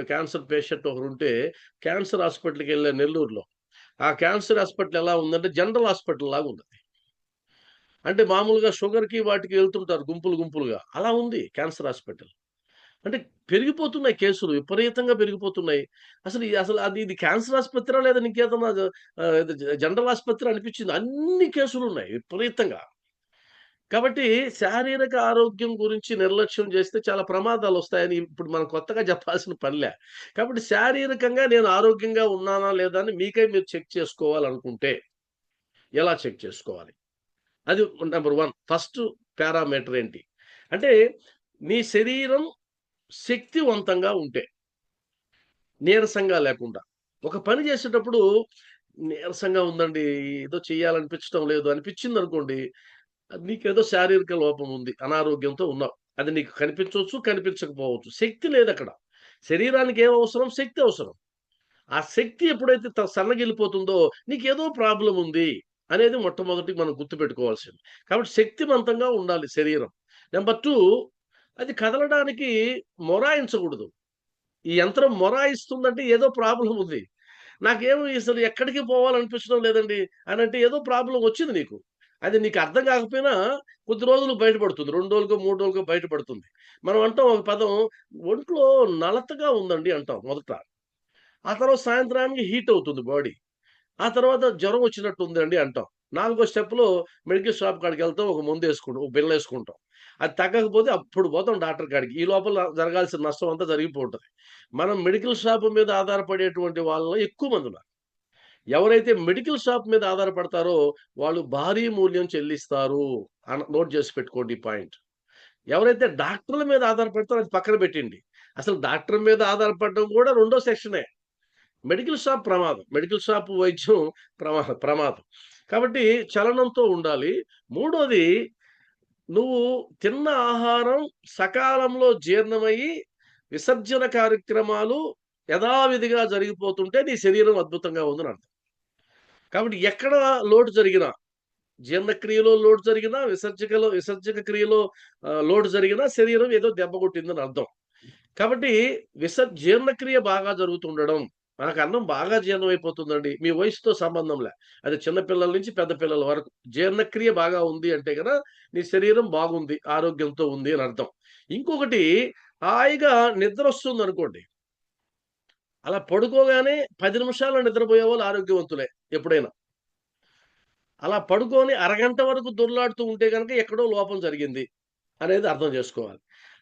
క్యాన్సర్ పేషెంట్ ఒకరుంటే క్యాన్సర్ హాస్పిటల్‌కెళ్ళా నెల్లూరులో. ఆ క్యాన్సర్ హాస్పిటల్ ఎలా ఉందంటే జనరల్ హాస్పిటల్ లాగా ఉంది. అంటే మామూలుగా షుగర్‌కి వాటికి వెళ్తుంటారు గుంపులుగా. అలా ఉంది క్యాన్సర్ హాస్పిటల్. అంటే పెరిగిపోతున్నాయి కేసులు. విపరీతంగా పెరిగిపోతున్నాయి. అసలు ఇది క్యాన్సర్ ఆస్పత్రా లేదా ఇంకేదన్నా ఇది జనరల్ ఆస్పత్రి అనిపించింది. అన్ని కేసులున్నాయి విపరీతంగా. కాబట్టి శారీరక ఆరోగ్యం గురించి నిర్లక్ష్యం చేస్తే చాలా ప్రమాదాలొస్తాయని ఇప్పుడు మనం కొత్తగా చెప్పాల్సిన పనిలే. కాబట్టి శారీరకంగా నేను ఆరోగ్యంగా ఉన్నానా లేదా అని మీకై మీరు చెక్ చేసుకోవాలనుకుంటే ఎలా చెక్ చేసుకోవాలి? అది నంబర్ 1 ఫస్ట్ పారామీటర్ ఏంటి? అంటే నీ శరీరం శక్తివంతంగా ఉంటే, నీరసంగా లేకుండా. ఒక పని చేసేటప్పుడు నీరసంగా ఉందండి, ఏదో చేయాలనిపించటం లేదు అనిపించిందనుకోండి, అది నీకేదో శారీరక లోపం ఉంది. అనారోగ్యంతో ఉన్నావు. అది నీకు కనిపించొచ్చు, కనిపించకపోవచ్చు. శక్తి లేదక్కడ. శరీరానికి ఏం అవసరం? శక్తి అవసరం. ఆ శక్తి ఎప్పుడైతే సన్నగిల్లిపోతుందో నీకేదో ప్రాబ్లమ్ ఉంది అనేది మొట్టమొదటి మనం గుర్తుపెట్టుకోవాల్సింది. కాబట్టి శక్తివంతంగా ఉండాలి శరీరం. నంబర్ 2 అది కదలడానికి మొరాయించకూడదు. ఈ యంత్రం మొరాయిస్తుందంటే ఏదో ప్రాబ్లమ్ ఉంది. నాకేమో అసలు ఎక్కడికి పోవాలనిపించడం లేదండి అనంటే ఏదో ప్రాబ్లమ్ వచ్చింది నీకు. అది నీకు అర్థం కాకపోయినా కొద్ది రోజులు బయటపడుతుంది. 2 రోజులకో, 3 రోజులకో బయటపడుతుంది. మనం అంటాం ఒక పదం, ఒంట్లో నలతగా ఉందండి అంటాం మొదట. ఆ తర్వాత సాయంత్రానికి హీట్ అవుతుంది బాడీ. ఆ తర్వాత జ్వరం వచ్చినట్టుందండి అంటాం. నాలుగో స్టెప్‌లో మెడికల్ షాప్ కాడికెళ్తాం. ఒక మందేసుకుంటాం. ఒక బిళ్ళేసుకుంటాం. అది తగ్గకపోతే అప్పుడు పోతాం డాక్టర్ కాడికి. ఈ లోపల జరగాల్సిన నష్టం అంతా జరిగిపోతది. మనం మెడికల్ షాప్ మీద ఆధారపడేటువంటి వాళ్ళలో ఎక్కువ మందున్నారు. ఎవరైతే మెడికల్ షాప్ మీద ఆధారపడతారో వాళ్ళు భారీ మూల్యం చెల్లిస్తారు. నోట్ చేసి పెట్టుకోండి ఈ పాయింట్. ఎవరైతే డాక్టర్ల మీద ఆధారపడతారో అది పక్కన పెట్టండి. అసలు డాక్టర్ మీద ఆధారపడడం కూడా రెండో సెక్షనే. మెడికల్ షాప్ ప్రమాదం. మెడికల్ షాప్ వైద్యం ప్రమాదం. కాబట్టి చలనంతో ఉండాలి. మూడోది నువ్వు తిన్న ఆహారం సకాలంలో జీర్ణమయ్యి విసర్జన కార్యక్రమాలు యథావిధిగా జరిగిపోతుంటే నీ శరీరం అద్భుతంగా ఉందని అర్థం. కాబట్టి ఎక్కడ లోటు జరిగినా, జీర్ణక్రియలో లోటు జరిగినా, విసర్జక క్రియలో లోటు జరిగినా శరీరం ఏదో దెబ్బ కొట్టిందని అర్థం. కాబట్టి జీర్ణక్రియ బాగా జరుగుతుండడం, మనకు అన్నం బాగా జీర్ణం అయిపోతుందండి. మీ వయసుతో సంబంధం లే. అది చిన్న పిల్లల నుంచి పెద్ద పిల్లల వరకు జీర్ణక్రియ బాగా ఉంది అంటే గన నీ శరీరం బాగుంది, ఆరోగ్యంతో ఉంది అని అర్థం. ఇంకొకటి, హాయిగా నిద్ర వస్తుంది అనుకోండి. అలా పడుకోగానే 10 నిమిషాల్లో నిద్రపోయే వాళ్ళు ఆరోగ్యవంతులే ఎప్పుడైనా. అలా పడుకొని అరగంట వరకు దొర్లాడుతూ ఉంటే గనక ఎక్కడో లోపం జరిగింది అనేది అర్థం చేసుకోవాలి.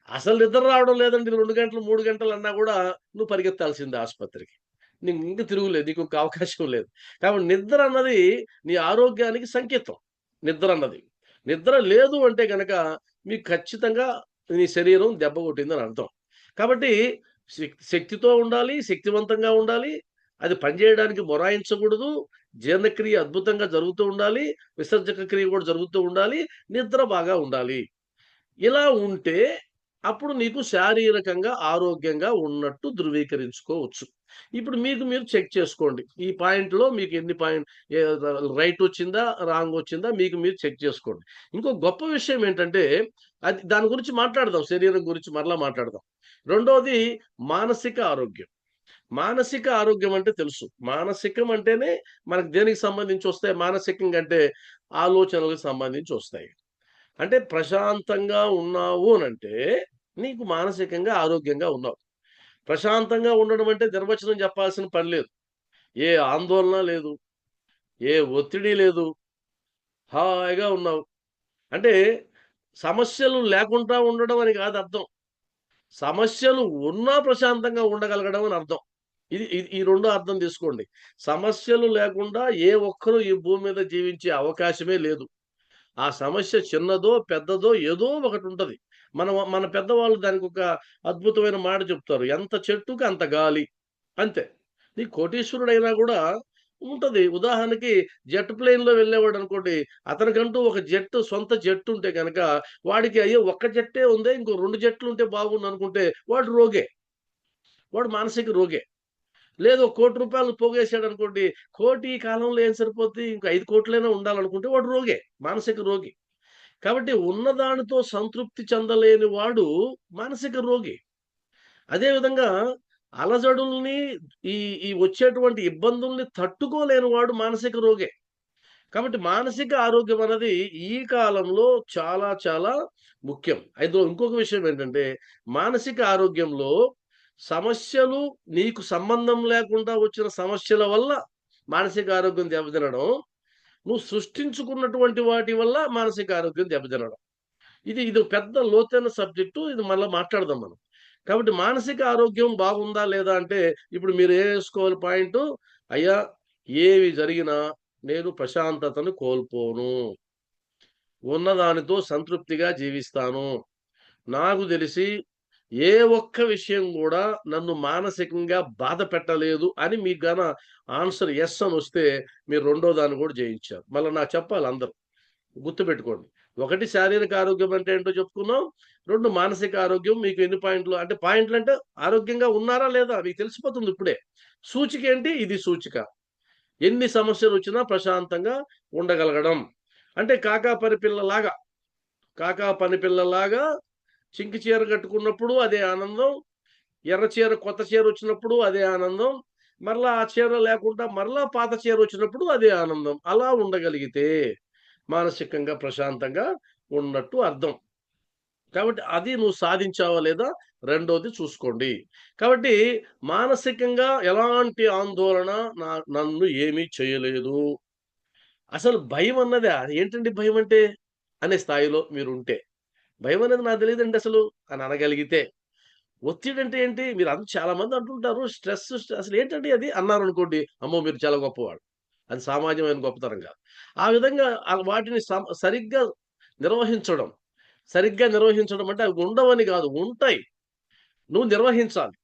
అసలు నిద్ర రావడం లేదండి 2 గంటలు, 3 గంటలు అన్నా గూడా నువ్వు పరిగెత్తాల్సిందే ఆస్పత్రికి. నీకు ఇంక తిరుగులేదు. నీకు ఇంక అవకాశం లేదు. కాబట్టి నిద్ర అన్నది నీ ఆరోగ్యానికి సంకేతం. నిద్ర అన్నది. నిద్ర లేదు అంటే గనక మీకు ఖచ్చితంగా నీ శరీరం దెబ్బ కొట్టిందని అర్థం. కాబట్టి శక్తితో ఉండాలి, శక్తివంతంగా ఉండాలి. అది పనిచేయడానికి మొరాయించకూడదు. జీర్ణక్రియ అద్భుతంగా జరుగుతూ ఉండాలి. విసర్జక క్రియ కూడా జరుగుతూ ఉండాలి. నిద్ర బాగా ఉండాలి. ఇలా ఉంటే అప్పుడు నీకు శారీరకంగా ఆరోగ్యంగా ఉన్నట్టు ధృవీకరించుకోవచ్చు. ఇప్పుడు మీకు మీరు చెక్ చేసుకోండి. ఈ పాయింట్‌లో మీకు ఎన్ని రైట్ వచ్చిందా? రాంగ్ వచ్చిందా? మీకు మీరు చెక్ చేసుకోండి. ఇంకో గొప్ప విషయం ఏంటంటే, అది దాని గురించి మాట్లాడదాం. శరీరం గురించి మరలా మాట్లాడదాం. రెండోది మానసిక ఆరోగ్యం. మానసిక ఆరోగ్యం అంటే తెలుసు. మానసికం అంటేనే మనకు దేనికి సంబంధించి వస్తాయి? మానసికంగా అంటే ఆలోచనలకు సంబంధించి వస్తాయి. అంటే ప్రశాంతంగా ఉన్నావు అనంటే నీకు మానసికంగా ఆరోగ్యంగా ఉన్నావు. ప్రశాంతంగా ఉండడం అంటే నిర్వచనం చెప్పాల్సిన పని లేదు. ఏ ఆందోళన లేదు. ఏ ఒత్తిడి లేదు. హాయిగా ఉన్నావు. అంటే సమస్యలు లేకుండా ఉండడం అని కాదు అర్థం. సమస్యలు ఉన్నా ప్రశాంతంగా ఉండగలగడం అని అర్థం. ఇది ఇది ఈ రెండో అర్థం తీసుకోండి. సమస్యలు లేకుండా ఏ ఒక్కరు ఈ భూమి మీద జీవించే అవకాశమే లేదు. ఆ సమస్య చిన్నదో, పెద్దదో ఏదో ఒకటుంటది. మన పెద్దవాళ్ళు దానికొక అద్భుతమైన మాట చెప్తారు. ఎంత చెట్టుకి అంత గాలి. అంతే. నీ కోటీశ్వరుడైనా గూడా ఉంటది. ఉదాహరణకి జెట్ ప్లేన్‌లో వెళ్ళేవాడనుకోండి, అతనికంటూ ఒక సొంత జెట్ ఉంటే గనక వాడికి అయ్యో! ఒక్క జెట్టే ఉందే ఇంకో 2 జెట్లుంటే బాగుండనుకుంటే వాడు రోగే. వాడు మానసిక రోగే. లేదు రూ. 1,00,00,000 పోగేసాడనుకోండి, కోటి ఈ కాలంలో ఏం సరిపోద్ది? ఇంకో 5,00,00,000 ఉండాలనుకుంటే వాడు రోగే. మానసిక రోగి. కాబట్టి ఉన్నదానితో సంతృప్తి చెందలేని వాడు మానసిక రోగి. అదే విధంగా అలజడుల్ని ఈ ఈ వచ్చేటువంటి ఇబ్బందుల్ని తట్టుకోలేని వాడు మానసిక రోగే. కాబట్టి మానసిక ఆరోగ్యం అన్నది ఈ కాలంలో చాలా చాలా ముఖ్యం. అయితే ఇంకొక విషయం ఏంటంటే మానసిక ఆరోగ్యంలో సమస్యలు నీకు సంబంధం లేకుండా వచ్చిన సమస్యల వల్ల మానసిక ఆరోగ్యం దెబ్బతినడం, నువ్వు సృష్టించుకున్నటువంటి వాటి వల్ల మానసిక ఆరోగ్యం దెబ్బతినడం. ఇది పెద్ద లోతైన సబ్జెక్టు. ఇది మళ్ళా మాట్లాడదాం మనం. కాబట్టి మానసిక ఆరోగ్యం బాగుందా లేదా అంటే ఇప్పుడు మీరు ఏసుకోవాలి పాయింటు, అయ్యా ఏవి జరిగినా నేను ప్రశాంతతను కోల్పోను. ఉన్నదానితో సంతృప్తిగా జీవిస్తాను. నాకు తెలిసి ఏ ఒక్క విషయం గూడా నన్ను మానసికంగా బాధ పెట్టలేదు అని మీకు ఆన్సర్ యెస్ అనొస్తే మీరు రెండో దాన్ని గూడా జయించారు. మళ్ళా నాకు చెప్పాలి అందరూ. గుర్తుపెట్టుకోండి. 1 శారీరక ఆరోగ్యం అంటే ఏంటో చెప్పుకున్నాం. 2 మానసిక ఆరోగ్యం మీకు ఎన్ని పాయింట్లు అంటే పాయింట్లంటే ఆరోగ్యంగా ఉన్నారా లేదా మీకు తెలిసిపోతుంది ఇప్పుడే. సూచిక ఏంటి? ఇది సూచిక. ఎన్ని సమస్యలొచ్చినా ప్రశాంతంగా ఉండగలగడం. అంటే కాకా పనిపిల్లలాగా చింకి చీర కట్టుకున్నప్పుడు అదే ఆనందం. ఎర్ర చీర కొత్త చీరొచ్చినప్పుడు అదే ఆనందం. మరలా ఆ చీర లేకుండా మరలా పాత చీరొచ్చినప్పుడు అదే ఆనందం. అలా ఉండగలిగితే మానసికంగా ప్రశాంతంగా ఉన్నట్టు అర్థం. కాబట్టి అది నువ్వు సాధించావా లేదా రెండోది చూసుకోండి. కాబట్టి మానసికంగా ఎలాంటి ఆందోళన నన్ను ఏమీ చేయలేదు. అసలు భయం అన్నదా ఏంటండి భయం అంటే? అనే స్థాయిలో మీరుంటే. భయం అనేది నాకు తెలీదండి అసలు అని అనగలిగితే. ఒత్తిడంటే ఏంటి? చాలా మంది అంటుంటారు స్ట్రెస్ అసలు ఏంటండి అది అన్నారనుకోండి. అమ్మో! మీరు చాలా గొప్పవాళ్ళు. అది సామాన్యమైన గొప్పతనం కాదు. ఆ విధంగా వాటిని సరిగ్గా నిర్వహించడం. సరిగ్గా నిర్వహించడం అంటే అవి ఉండవని కాదు. ఉంటాయి. నువ్వు నిర్వహించాలి.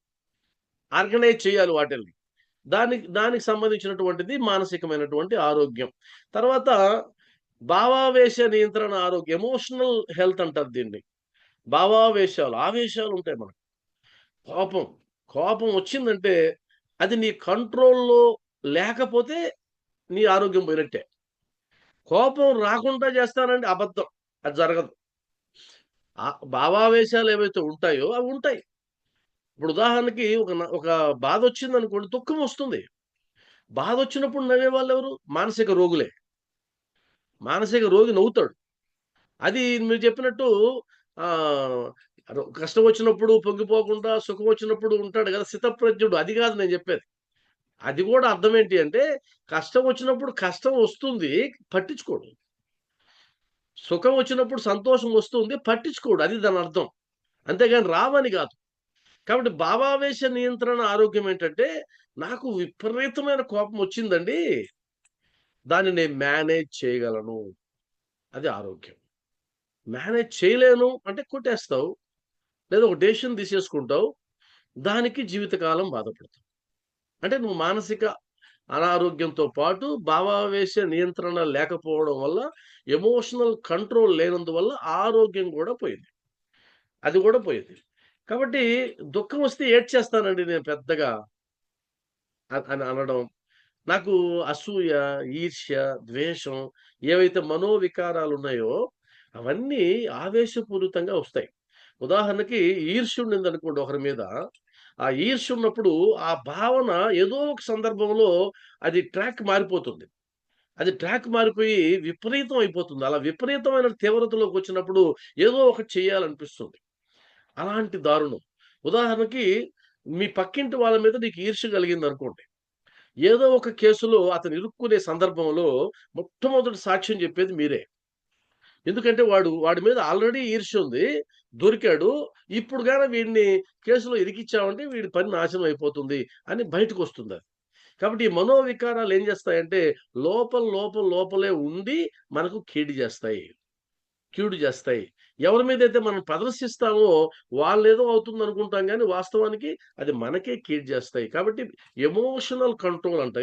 ఆర్గనైజ్ చేయాలి వాటిల్ని. దానికి సంబంధించినటువంటిది మానసికమైనటువంటి ఆరోగ్యం. తర్వాత భావావేశ నియంత్రణ ఆరోగ్యం. ఎమోషనల్ హెల్త్ అంటారు దీన్ని. ఆవేశాలుంటాయి మనకు. కోపం వచ్చిందంటే అది నీ కంట్రోల్‌లో లేకపోతే నీ ఆరోగ్యం పోయినట్టే. కోపం రాకుండా చేస్తానంటే అబద్ధం. అది జరగదు. భావావేశాలు ఏవైతే ఉంటాయో అవి ఉంటాయి. ఇప్పుడు ఉదాహరణకి ఒక బాధ వచ్చింది అనుకోండి, దుఃఖం వస్తుంది. బాధ వచ్చినప్పుడు నవ్వే వాళ్ళు ఎవరు? మానసిక రోగులే. మానసిక రోగి నవ్వుతాడు. అది మీరు చెప్పినట్టు కష్టం వచ్చినప్పుడు పొంగిపోకుండా, సుఖం వచ్చినప్పుడు ఉంటాడు కదా స్థితప్రజ్ఞుడు. అది కాదు నేను చెప్పేది. అది కూడా అర్థం ఏంటి అంటే, కష్టం వచ్చినప్పుడు కష్టం వస్తుంది, పట్టించుకోడు. సుఖం వచ్చినప్పుడు సంతోషం వస్తుంది, పట్టించుకోడు. అది దాని అర్థం. అంతేగాని రావని కాదు. కాబట్టి భావావేశ నియంత్రణ ఆరోగ్యం ఏంటంటే, నాకు విపరీతమైన కోపం వచ్చిందండి, దాన్ని నేను మేనేజ్ చేయగలను. అది ఆరోగ్యం. మేనేజ్ చేయలేను అంటే కొట్టేస్తావు. లేదా ఒక డెసిషన్ తీసేసుకుంటావు. దానికి జీవితకాలం బాధపడతావు. అంటే నువ్వు మానసిక అనారోగ్యంతో పాటు భావావేశ నియంత్రణ లేకపోవడం వల్ల, ఎమోషనల్ కంట్రోల్ లేనందువల్ల ఆరోగ్యం కూడా పోయింది. అది కూడా పోయింది. కాబట్టి దుఃఖం వస్తే ఏడ్చేస్తానండి నేను పెద్దగా అని అనడం. నాకు అసూయ, ఈర్ష్య, ద్వేషం ఏవైతే మనోవికారాలున్నాయో అవన్నీ ఆవేశపూరితంగా వస్తాయి. ఉదాహరణకి ఈర్ష్య ఉండిందనుకోండి ఒకరి మీద, ఆ ఈర్ష్య ఉన్నప్పుడు ఆ భావన ఏదో ఒక సందర్భంలో అది ట్రాక్ మారిపోతుంది. అది ట్రాక్ మారిపోయి విపరీతం అయిపోతుంది. అలా విపరీతమైన తీవ్రతలోకి వచ్చినప్పుడు ఏదో ఒకటి చేయాలనిపిస్తుంది. అలాంటి దారుణం. ఉదాహరణకి మీ పక్కింటి వాళ్ళ మీద నీకు ఈర్ష్య కలిగిందనుకోండి. ఏదో ఒక కేసులో అతను ఇరుక్కునే సందర్భంలో మొట్టమొదటి సాక్ష్యం చెప్పేది మీరే. ఎందుకంటే వాడి మీద ఆల్రెడీ ఈర్ష్య ఉంది. దొరికాడు. ఇప్పుడు గాన వీడిని కేసులో ఇరికిచ్చామంటే వీడి పని నాశనం అయిపోతుంది అని బయటకొస్తుందది. కాబట్టి ఈ మనోవికారాలు ఏం చేస్తాయంటే లోపలే ఉండి మనకు కీడు చేస్తాయి. ఎవరి మీదైతే మనం ప్రదర్శిస్తామో వాళ్ళేదో అవుతుందనుకుంటాం గానీ, వాస్తవానికి అది మనకే కీడు చేస్తాయి. కాబట్టి ఎమోషనల్ కంట్రోల్ అంట.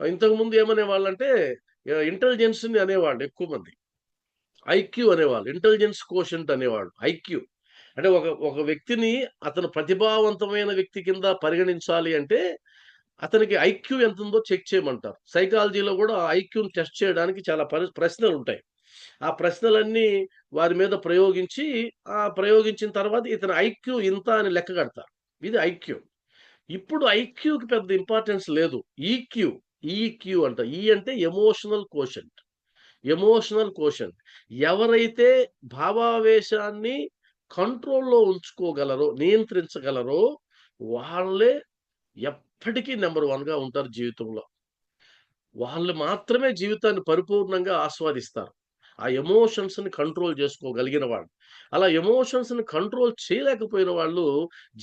ఇంతకుముందు ఏమనేవాళ్ళంటే ఇంటెలిజెన్స్‌ని అనేవాళ్ళు ఎక్కువ మంది. ఐక్యూ అనేవాళ్ళు. ఇంటెలిజెన్స్ కోషెంట్ అనేవాళ్ళు. ఐక్యూ. అంటే ఒక వ్యక్తిని అతను ప్రతిభావంతమైన వ్యక్తి కింద పరిగణించాలి అంటే, అతనికి ఐక్యూ ఎంతుందో చెక్ చేయమంటారు. సైకాలజీలో గూడా ఐక్యూని టెస్ట్ చేయడానికి చాలా ప్రశ్నలుంటాయి. ఆ ప్రశ్నలన్నీ వారి మీద ప్రయోగించిన తర్వాత ఇతని ఐక్యూ ఇంత అని లెక్క కడతారు. ఇది ఐక్యూ. ఇప్పుడు ఐక్యూకి పెద్ద ఇంపార్టెన్స్ లేదు. ఈక్యూ అంట. అంటే ఎమోషనల్ కోషెంట్. ఎవరైతే భావావేశాన్ని కంట్రోల్‌లో ఉంచుకోగలరో, నియంత్రించగలరో వాళ్ళే ఎప్పటికీ నంబర్ 1గా ఉంటారు జీవితంలో. వాళ్ళు మాత్రమే జీవితాన్ని పరిపూర్ణంగా ఆస్వాదిస్తారు. ఆ ఎమోషన్స్‌ని కంట్రోల్ చేసుకోగలిగిన వాళ్ళు. అలా ఎమోషన్స్‌ని కంట్రోల్ చేయలేకపోయిన వాళ్ళు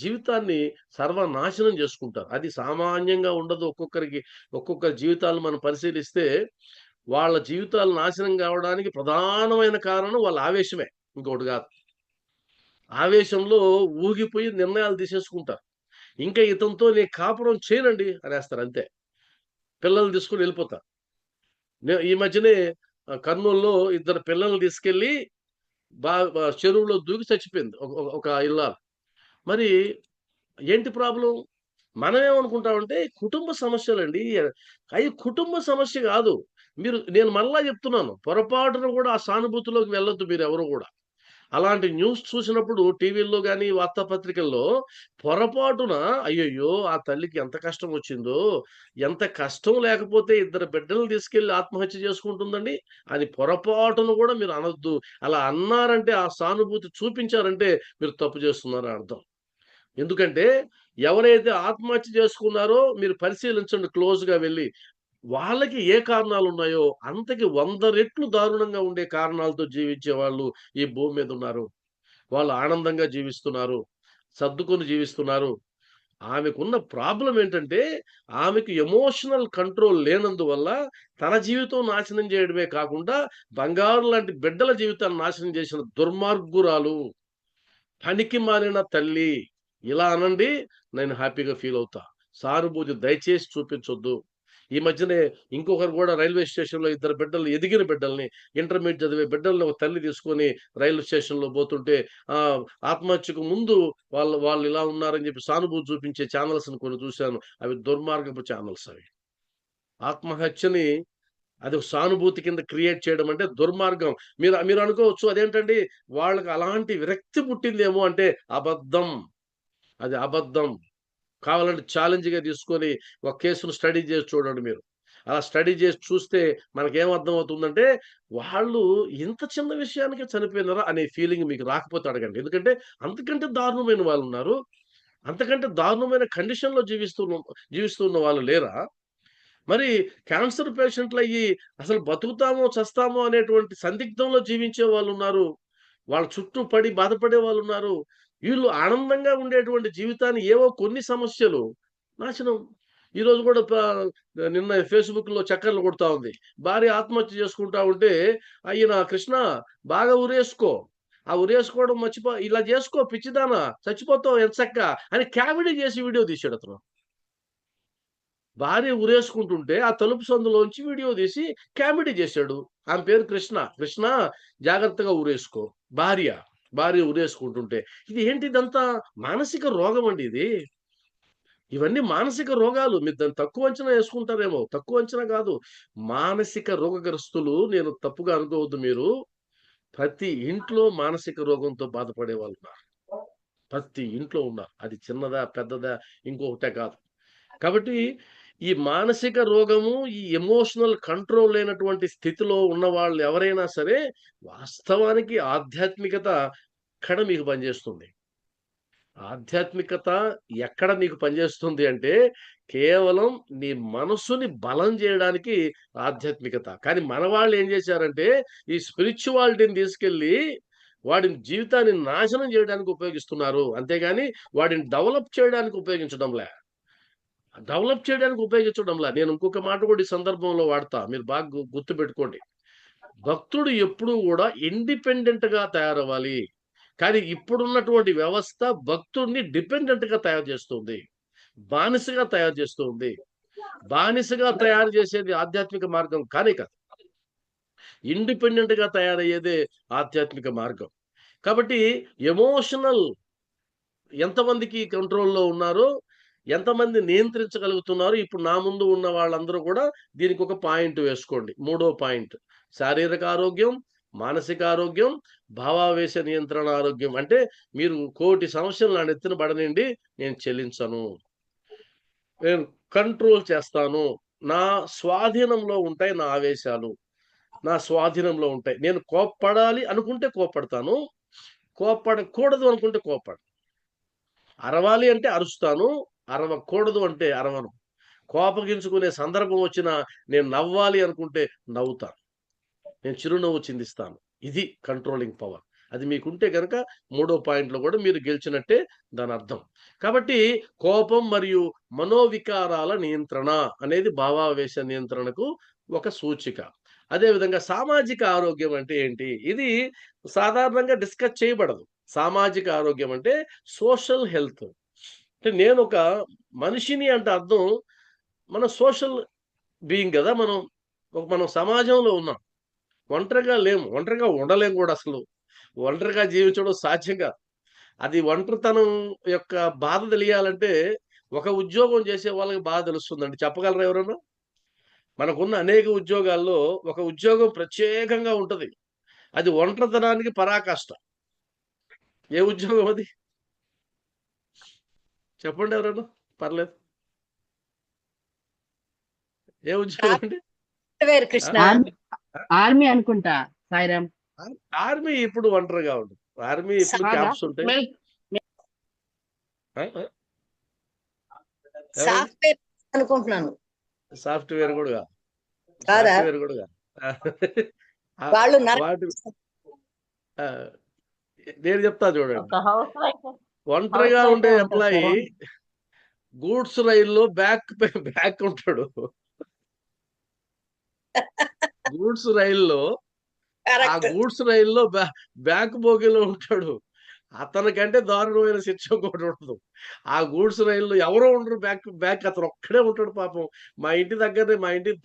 జీవితాన్ని సర్వనాశనం చేసుకుంటారు. అది సామాన్యంగా ఉండదు ఒక్కొక్కరికి. ఒక్కొక్కరి జీవితాలను మనం పరిశీలిస్తే వాళ్ళ జీవితాలు నాశనం కావడానికి ప్రధానమైన కారణం వాళ్ళ ఆవేశమే. ఇంకోటి కాదు. ఆవేశంలో ఊగిపోయి నిర్ణయాలు తీసేసుకుంటారు. ఇంకా ఇతనితో నేను కాపురం చేయనండి అనేస్తారు అంతే. పిల్లల్ని తీసుకొని వెళ్ళిపోతారు. ఈ మధ్యనే కర్నూలులో ఇద్దరు పిల్లల్ని తీసుకెళ్ళి చెరువులో దూకి చచ్చిపోయింది ఒక ఇల్లాలు. మరి ఏంటి ప్రాబ్లమ్? మనమేమనుకుంటామంటే కుటుంబ సమస్యలండి. అయి కుటుంబ సమస్య కాదు. నేను మళ్ళా చెప్తున్నాను. పొరపాటున కూడా ఆ సానుభూతిలోకి వెళ్ళొద్దు మీరెవరు కూడా. అలాంటి న్యూస్ చూసినప్పుడు టీవీల్లో గాని, వార్తాపత్రికల్లో పొరపాటున అయ్యయ్యో! ఆ తల్లికి ఎంత కష్టం వచ్చిందో, ఎంత కష్టం లేకపోతే ఇద్దరు బిడ్డల్ని తీసుకెళ్ళి ఆత్మహత్య చేసుకుంటుందండి అని పొరపాటున కూడా మీరు అనొద్దు. అలా అన్నారంటే, ఆ సానుభూతి చూపించారంటే మీరు తప్పు చేస్తున్నారని అర్థం. ఎందుకంటే ఎవరైతే ఆత్మహత్య చేసుకున్నారో మీరు పరిశీలించండి క్లోజ్‌గా వెళ్లి. వాళ్ళకి ఏ కారణాలున్నాయో అంతకి 100 రెట్లు దారుణంగా ఉండే కారణాలతో జీవించే వాళ్ళు ఈ భూమి మీద ఉన్నారు. వాళ్ళు ఆనందంగా జీవిస్తున్నారు. సర్దుకొని జీవిస్తున్నారు. ఆమెకున్న ప్రాబ్లమ్ ఏంటంటే, ఆమెకు ఎమోషనల్ కంట్రోల్ లేనందువల్ల తన జీవితం నాశనం చేయడమే కాకుండా, బంగారు లాంటి బిడ్డల జీవితాన్ని నాశనం చేసిన దుర్మార్గురాలు. పనికిమాలిన తల్లి. ఇలా అనండి, నేను హ్యాపీగా ఫీల్ అవుతా. సానుభూతి దయచేసి చూపించొద్దు. ఈ మధ్యనే ఇంకొకరు కూడా రైల్వే స్టేషన్‌లో ఇద్దరు బిడ్డల్ని, ఎదిగిన బిడ్డల్ని, ఇంటర్మీడియేట్ చదివే బిడ్డల్ని ఒక తల్లి తీసుకొని రైల్వే స్టేషన్‌లో పోతుంటే ఆత్మహత్యకు ముందు వాళ్ళు ఇలా ఉన్నారని చెప్పి సానుభూతి చూపించే ఛానెల్స్‌ని కొన్ని చూశాను. అవి దుర్మార్గపు ఛానెల్స్ అవి. ఆత్మహత్యని అది ఒక సానుభూతి కింద క్రియేట్ చేయడం అంటే దుర్మార్గం. మీరు అనుకోవచ్చు అదేంటండి వాళ్ళకి అలాంటి విరక్తి పుట్టిందేమో అంటే అబద్ధం. అది అబద్ధం. కావాలంటే ఛాలెంజ్గా తీసుకొని ఒక కేసును స్టడీ చేసి చూడండి మీరు. అలా స్టడీ చేసి చూస్తే మనకేం అర్థమవుతుందంటే వాళ్ళు ఇంత చిన్న విషయానికే చనిపోయినారా అనే ఫీలింగ్ మీకు రాకపోతే అడగండి. ఎందుకంటే అంతకంటే దారుణమైన వాళ్ళు ఉన్నారు. అంతకంటే దారుణమైన కండిషన్లో జీవిస్తున్న వాళ్ళు లేరా? మరి క్యాన్సర్ పేషెంట్లు అయ్యి అసలు బతుకుతామో చస్తామో అనేటువంటి సందిగ్ధంలో జీవించే వాళ్ళు ఉన్నారు. వాళ్ళ చుట్టూ పడి బాధపడే వాళ్ళు ఉన్నారు. వీళ్ళు ఆనందంగా ఉండేటువంటి జీవితాన్ని ఏవో కొన్ని సమస్యలు నాశనం. ఈరోజు కూడా నిన్న ఫేస్బుక్లో చక్కర్లు కొడతా ఉంది. భార్య ఆత్మహత్య చేసుకుంటా ఉంటే, అయ్యన కృష్ణ బాగా ఉరేసుకో, ఆ ఉరేసుకోవడం మర్చిపో, ఇలా చేసుకో పిచ్చిదానా చచ్చిపోతావు ఎంచక్క అని కామెడీ చేసి వీడియో తీసాడు అతను. భార్య ఉరేసుకుంటుంటే ఆ తలుపు సందులోంచి వీడియో తీసి కామెడీ చేశాడు. ఆమె పేరు కృష్ణ. కృష్ణ జాగ్రత్తగా ఉరేసుకో, భార్య ఉరేసుకుంటుంటే. ఇది ఏంటి? ఇదంతా మానసిక రోగం అండి ఇది. ఇవన్నీ మానసిక రోగాలు. మీరు దాన్ని తక్కువ అంచనా వేసుకుంటారేమో. తక్కువ అంచనా కాదు, మానసిక రోగగ్రస్తులు. నేను తప్పుగా అనుకోవద్దు మీరు. ప్రతి ఇంట్లో మానసిక రోగంతో బాధపడే వాళ్ళు ఉన్నారు. ప్రతి ఇంట్లో ఉన్నారు. అది చిన్నదా పెద్దదా ఇంకొకటే కాదు. కాబట్టి ఈ మానసిక రోగము, ఈ ఎమోషనల్ కంట్రోల్ లేనటువంటి స్థితిలో ఉన్న వాళ్ళు ఎవరైనా సరే, వాస్తవానికి ఆధ్యాత్మికత ఎక్కడ మీకు పనిచేస్తుంది? ఆధ్యాత్మికత ఎక్కడ మీకు పనిచేస్తుంది అంటే కేవలం నీ మనసుని బలం చేయడానికి ఆధ్యాత్మికత. కానీ మన వాళ్ళు ఏం చేశారంటే ఈ స్పిరిచువాలిటీని తీసుకెళ్ళి వాడి జీవితాన్ని నాశనం చేయడానికి ఉపయోగిస్తున్నారు. అంతేగాని వాడిని డెవలప్ చేయడానికి ఉపయోగించడంలే. నేను ఇంకొక మాట కూడా ఈ సందర్భంలో వాడతా, మీరు బాగా గుర్తుపెట్టుకోండి. భక్తుడు ఎప్పుడూ కూడా ఇండిపెండెంట్ గా తయారవ్వాలి. కానీ ఇప్పుడున్నటువంటి వ్యవస్థ భక్తుడిని డిపెండెంట్ గా తయారు చేస్తుంది, బానిసగా తయారు చేస్తుంది. బానిసగా తయారు చేసేది ఆధ్యాత్మిక మార్గం కానే కాదు. ఇండిపెండెంట్ గా తయారయ్యేదే ఆధ్యాత్మిక మార్గం. కాబట్టి ఎమోషనల్ ఎంతమందికి కంట్రోల్లో ఉన్నారో, ఎంతమంది నియంత్రించగలుగుతున్నారు, ఇప్పుడు నా ముందు ఉన్న వాళ్ళందరూ కూడా దీనికి ఒక పాయింట్ వేసుకోండి. 3వ పాయింట్ శారీరక ఆరోగ్యం, మానసిక ఆరోగ్యం, భావావేశ నియంత్రణ ఆరోగ్యం. అంటే మీరు 1,00,00,000 సమస్యలు నా నెత్తిన పడనండి, నేను చెల్లించను, నేను కంట్రోల్ చేస్తాను, నా స్వాధీనంలో ఉంటాయి నా ఆవేశాలు, నా స్వాధీనంలో ఉంటాయి. నేను కోప్పడాలి అనుకుంటే కోప్పడతాను, కోప్పడకూడదు అనుకుంటే కోప్పడను. అరవాలి అంటే అరుస్తాను, అరవకూడదు అంటే అరవను. కోపగించుకునే సందర్భం వచ్చినా నేను నవ్వాలి అనుకుంటే నవ్వుతాను, నేను చిరునవ్వు చిందిస్తాను. ఇది కంట్రోలింగ్ పవర్. అది మీకుంటే కనుక 3వ పాయింట్లో కూడా మీరు గెలిచినట్టే దాని అర్థం. కాబట్టి కోపం మరియు మనోవికారాల నియంత్రణ అనేది భావావేశ నియంత్రణకు ఒక సూచిక. అదేవిధంగా సామాజిక ఆరోగ్యం అంటే ఏంటి? ఇది సాధారణంగా డిస్కస్ చేయబడదు. సామాజిక ఆరోగ్యం అంటే సోషల్ హెల్త్. అంటే నేను ఒక మనిషిని అంటే అర్థం, మన సోషల్ బీయింగ్ కదా. మనం సమాజంలో ఉన్నాం, ఒంటరిగా లేము, ఒంటరిగా ఉండలేము కూడా. అసలు ఒంటరిగా జీవించడం సాధ్యం కాదు. అది ఒంటరితనం యొక్క బాధ తెలియాలంటే ఒక ఉద్యోగం చేసే వాళ్ళకి బాధ తెలుస్తుందండి. చెప్పగలరా ఎవరన్నా? మనకున్న అనేక ఉద్యోగాల్లో ఒక ఉద్యోగం ప్రత్యేకంగా ఉంటది, అది ఒంటరితనానికి పరాకాష్ట. ఏ ఉద్యోగం అది? చెప్పండి ఎవరన్నా, పర్లేదు. ఏ ఉద్యోగం అండి? కృష్ణ ఆర్మీ అనుకుంటా సాయిరామ్. ఆర్మీ ఇప్పుడు ఒంటరిగా ఉంటుంది. ఆర్మీ ఇప్పుడు క్యాంప్స్ ఉంటాయి. సాఫ్ట్వేర్ అనుకుంటున్నాను. సాఫ్ట్వేర్ కూడా కాదు. కాదా? సాఫ్ట్వేర్ కూడా కాదు. వాళ్ళు నేను చెప్తా చూడండి. ఒక హౌస్ వైఫ్ ఒంటరిగా ఉండే ఎంప్లాయీ గూడ్స్ రైల్లో బ్యాక్ ఉంటాడు. గూడ్స్ రైల్లో ఆ గూడ్స్ రైల్లో బ్యాక్ బోగిలో ఉంటాడు. అతనికంటే దారుణమైన శిక్ష కూడా ఉండదు. ఆ గూడ్స్ రైల్లో ఎవరో ఉండరు, బ్యాక్ అతను ఒక్కడే ఉంటాడు. పాపం మా ఇంటి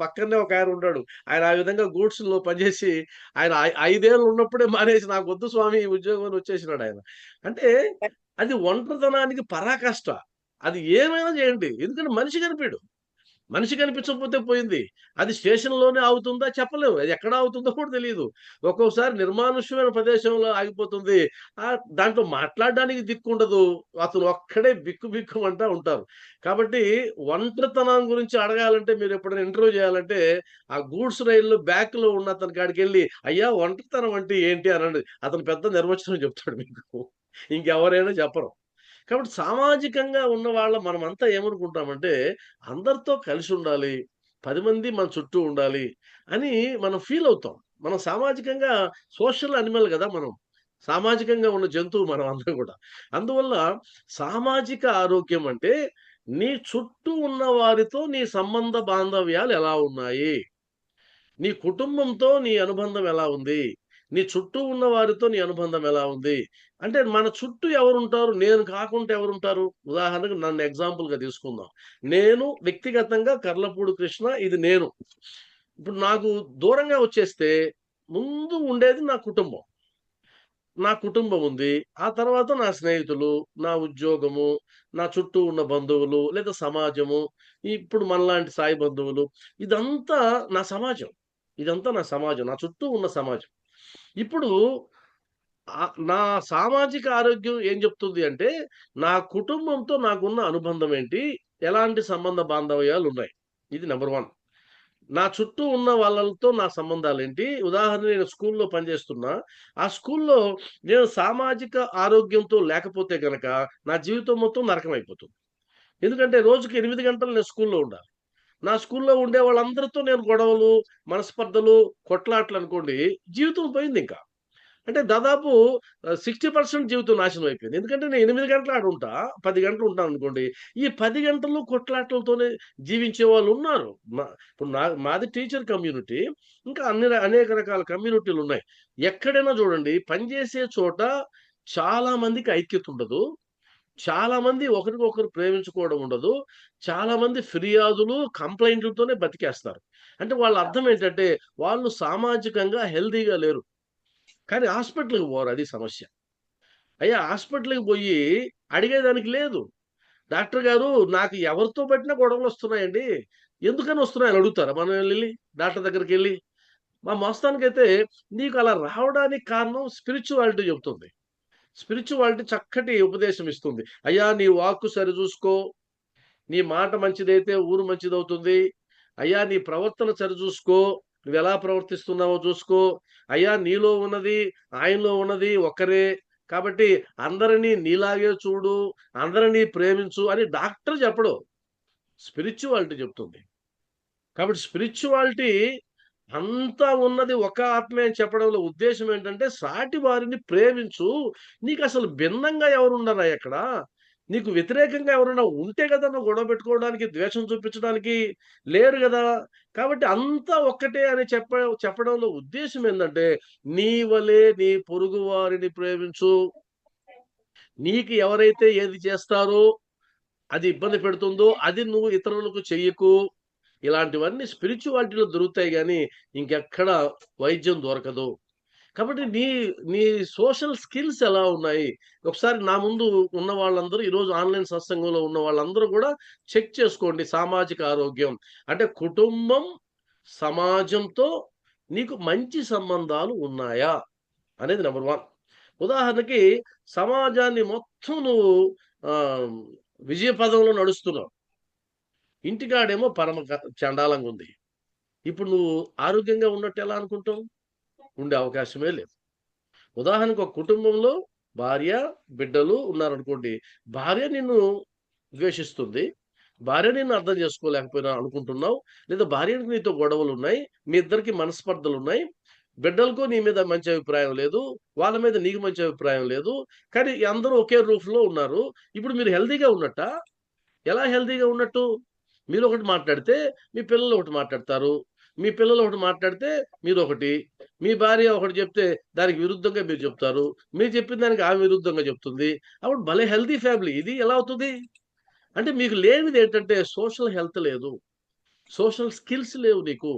పక్కనే ఒక ఆయన ఉంటాడు. ఆయన ఆ విధంగా గూడ్స్ లో పనిచేసి ఆయన 5 ఏళ్ళు ఉన్నప్పుడే మానేసి నాకు వద్దు స్వామి ఈ ఉద్యోగం వచ్చేసినాడు ఆయన. అంటే అది ఒంటరితనానికి పరాకాష్ట. అది ఏమైనా చేయండి, ఎందుకంటే మనిషి కనిపాడు. మనిషి కనిపించకపోతే పోయింది. అది స్టేషన్‌లోనే ఆగుతుందా చెప్పలేము. అది ఎక్కడ ఆగుతుందో కూడా తెలీదు. ఒక్కోసారి నిర్మానుష్యమైన ప్రదేశంలో ఆగిపోతుంది. దాంట్లో మాట్లాడడానికి దిక్కుండదు. అతను ఒక్కడే బిక్కుమంటా ఉంటారు. కాబట్టి ఒంటరితనం గురించి అడగాలంటే మీరెప్పుడైనా ఇంటర్వ్యూ చేయాలంటే ఆ గూడ్స్ రైలులో బ్యాక్‌లో ఉన్న అతని కాడికెళ్ళి, "అయ్యా ఒంటరితనం అంటే ఏంటి?" అనండి. అతను పెద్ద నిర్వచనం చెప్తాడు మీకు. ఇంకెవరైనా చెప్పరు. కాబట్టి సామాజికంగా ఉన్నవాళ్ళ మనమంతా ఏమనుకుంటామంటే, అందరితో కలిసుండాలి, 10 మంది మన చుట్టూ ఉండాలి అని మనం ఫీల్ అవుతాం. మనం సామాజికంగా సోషల్ అనిమల్ గదా మనం. సామాజికంగా ఉన్న జంతువు మనం అందరం గూడా. అందువల్ల సామాజిక ఆరోగ్యం అంటే, నీ చుట్టూ ఉన్న వారితో నీ సంబంధ బాంధవ్యాలు ఎలా ఉన్నాయి? నీ కుటుంబంతో నీ అనుబంధం ఎలా ఉంది? నీ చుట్టూ ఉన్న వారితో నీ అనుబంధం ఎలా ఉంది? అంటే మన చుట్టూ ఎవరుంటారు? నేను కాకుండా ఎవరుంటారు? ఉదాహరణకు నన్ను ఎగ్జాంపుల్‌గా తీసుకుందాం. నేను వ్యక్తిగతంగా కర్లపూడి కృష్ణ ఇది నేను. ఇప్పుడు నాకు దూరంగా వచ్చేస్తే ముందు ఉండేది నా కుటుంబం. నా కుటుంబం ఉంది. ఆ తర్వాత నా స్నేహితులు, నా ఉద్యోగము, నా చుట్టూ ఉన్న బంధువులు లేదా సమాజము, ఇప్పుడు మనలాంటి సాయి బంధువులు ఇదంతా నా సమాజం. ఇదంతా నా సమాజం. నా చుట్టూ ఉన్న సమాజం. ఇప్పుడు నా సామాజిక ఆరోగ్యం ఏం చెప్తుంది అంటే, నా కుటుంబంతో నాకున్న అనుబంధం ఏంటి? ఎలాంటి సంబంధ బాంధవ్యాలున్నాయి? ఇది నంబర్ 1. నా చుట్టూ ఉన్న వాళ్ళతో నా సంబంధాలేంటి? ఉదాహరణ నేను స్కూల్‌లో పనిచేస్తున్నా. ఆ స్కూల్‌లో నేను సామాజిక ఆరోగ్యంతో లేకపోతే గనక నా జీవితం మొత్తం నరకమైపోతుంది. ఎందుకంటే రోజుకి 8 గంటలు నేను స్కూల్‌లో ఉండాలి. నా స్కూల్‌లో ఉండే వాళ్ళందరితో నేను గొడవలు, మనస్పర్ధలు, కొట్లాటలనుకోండి జీవితం పోయిందింక. అంటే దాదాపు 60% జీవితం నాశనం అయిపోయింది. ఎందుకంటే నేను 8 గంటలు ఆడ ఉంటా. 10 గంటలు ఉంటాననుకోండి. ఈ 10 గంటలు కొట్లాటలతోనే జీవించే వాళ్ళున్నారు. ఇప్పుడు మాది టీచర్ కమ్యూనిటీ. ఇంకా అనేక రకాల కమ్యూనిటీలున్నాయి. ఎక్కడైనా చూడండి పనిచేసే చోట చాలా మందికి ఐక్యత ఉండదు. చాలా మంది ఒకరికొకరు ప్రేమించుకోవడం ఉండదు. చాలా మంది ఫిర్యాదులు, కంప్లెయింట్‌లతోనే బతికేస్తారు. అంటే వాళ్ళ అర్థం ఏంటంటే వాళ్ళు సామాజికంగా హెల్తీగా లేరు. కానీ హాస్పిటల్‌కి పోరు అది సమస్య. అయ్యా హాస్పిటల్‌కి పోయి అడిగేదానికి లేదు. డాక్టర్ గారు నాకు ఎవరితో పట్టినా గొడవలొస్తున్నాయండి. ఎందుకని వస్తున్నాయని అడుగుతారా మనం ఎళ్లి డాక్టర్ దగ్గరికెళ్లి? మా మోస్తానికైతే నీకు అలా రావడానికి కారణం స్పిరిచ్యువాలిటీ చెప్తుంది. స్పిరిచ్యువాలిటీ చక్కటి ఉపదేశం ఇస్తుంది. అయ్యా నీ వాక్కు సరిజూసుకో. నీ మాట మంచిదైతే ఊరు మంచిదవుతుంది. అయ్యా నీ ప్రవర్తన సరిజూసుకో. నువ్వెలా ప్రవర్తిస్తున్నావో చూసుకో. అయ్యా నీలో ఉన్నది, ఆయనలో ఉన్నది ఒక్కరే. కాబట్టి అందరిని నీలాగే చూడు. అందరిని ప్రేమించు అని డాక్టర్ చెప్పడు. స్పిరిచ్యువాలిటీ చెప్తుంది. కాబట్టి స్పిరిచ్యువాలిటీ అంతా ఉన్నది ఒక ఆత్మే అని చెప్పడంలో ఉద్దేశ్యం ఏంటంటే, సాటి వారిని ప్రేమించు. నీకసలు భిన్నంగా ఎవరున్నారా ఎక్కడ? నీకు వ్యతిరేకంగా ఎవరైనా ఉంటే గదా నువ్వు గొడవ పెట్టుకోవడానికి, ద్వేషం చూపించడానికి లేరు గదా! కాబట్టి అంతా ఒక్కటే అని చెప్పడంలో ఉద్దేశ్యం ఏందంటే, నీ వలే నీ పొరుగు వారిని ప్రేమించు. నీకు ఎవరైతే ఏది చేస్తారో, అది ఇబ్బంది పెడుతుందో, అది నువ్వు ఇతరులకు చెయ్యకు. ఇలాంటివన్నీ స్పిరిచ్యువాలిటీలో దొరుకుతాయి గానీ, ఇంకెక్కడ వైద్యం దొరకదు. కాబట్టి నీ సోషల్ స్కిల్స్ ఎలా ఉన్నాయి? ఒకసారి నా ముందు ఉన్న వాళ్ళందరూ ఈరోజు ఆన్‌లైన్ సత్సంగంలో ఉన్న వాళ్ళందరూ గూడా చెక్ చేసుకోండి సామాజిక ఆరోగ్యం. అంటే కుటుంబం, సమాజంతో నీకు మంచి సంబంధాలు ఉన్నాయా? అనేది నంబర్ 1. ఉదాహరణకి సమాజాన్ని మొత్తం నువ్వు ఆహ్, విజయ పదంలో నడుస్తున్నావు. ఇంటికాడేమో పరమ చండాలంగుంది. ఇప్పుడు నువ్వు ఆరోగ్యంగా ఉన్నట్టు ఎలా అనుకుంటావు? ఉండే అవకాశమే లేదు. ఉదాహరణకు ఒక కుటుంబంలో భార్య, బిడ్డలు ఉన్నారనుకోండి. భార్య నిన్ను ద్వేషిస్తుంది. భార్య నిన్ను అర్థం చేసుకోలేకపోయినా అనుకుంటున్నావు. లేదా భార్యకి నీతో గొడవలున్నాయి. మీ ఇద్దరికి మనస్పర్ధలున్నాయి. బిడ్డలకు నీ మీద మంచి అభిప్రాయం లేదు. వాళ్ళ మీద నీకు మంచి అభిప్రాయం లేదు. కానీ అందరూ ఒకే రూఫ్‌లో ఉన్నారు. ఇప్పుడు మీరు హెల్తీగా ఉన్నట్టా? ఎలా హెల్తీగా ఉన్నట్టు? మీరొకటి మాట్లాడితే, మీ పిల్లలు ఒకటి మాట్లాడతారు. మీ పిల్లలు ఒకటి మాట్లాడితే మీరొకటి. మీ భార్య ఒకటి చెప్తే దానికి విరుద్ధంగా మీరు చెప్తారు. మీరు చెప్పిన దానికి ఆమె విరుద్ధంగా చెప్తుంది. అప్పుడు భలే హెల్తీ ఫ్యామిలీ. ఇది ఎలా అవుతది? అంటే మీకు లేనిదేంటంటే సోషల్ హెల్త్ లేదు. సోషల్ స్కిల్స్ లేవు నీకు.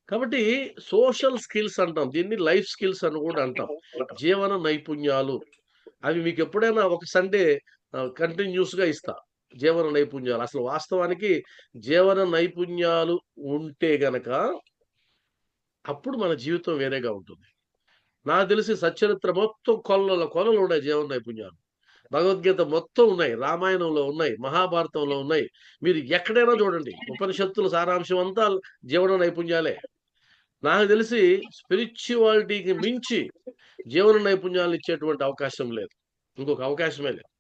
కాబట్టి సోషల్ స్కిల్స్ అంటాం. దీన్ని లైఫ్ స్కిల్స్ అని కూడా అంటాం. జీవన నైపుణ్యాలు. అవి మీకెప్పుడైనా ఒక సండే కంటిన్యూయస్‌గా ఇస్తా. జీవన నైపుణ్యాలు. అసలు వాస్తవానికి జీవన నైపుణ్యాలు ఉంటే గనక అప్పుడు మన జీవితం వేరేగా ఉంటుంది. నాకు తెలిసి సచ్చరిత్ర మొత్తం కొలలు ఉన్నాయి జీవన నైపుణ్యాలు. భగవద్గీత మొత్తం ఉన్నాయి, రామాయణంలో ఉన్నాయి, మహాభారతంలో ఉన్నాయి. మీరు ఎక్కడైనా చూడండి, ఉపనిషత్తుల సారాంశం అంతా జీవన నైపుణ్యాలే. నాకు తెలిసి స్పిరిచువాలిటీకి మించి జీవన నైపుణ్యాలను ఇచ్చేటువంటి అవకాశం లేదు, ఇంకొక అవకాశమే లేదు.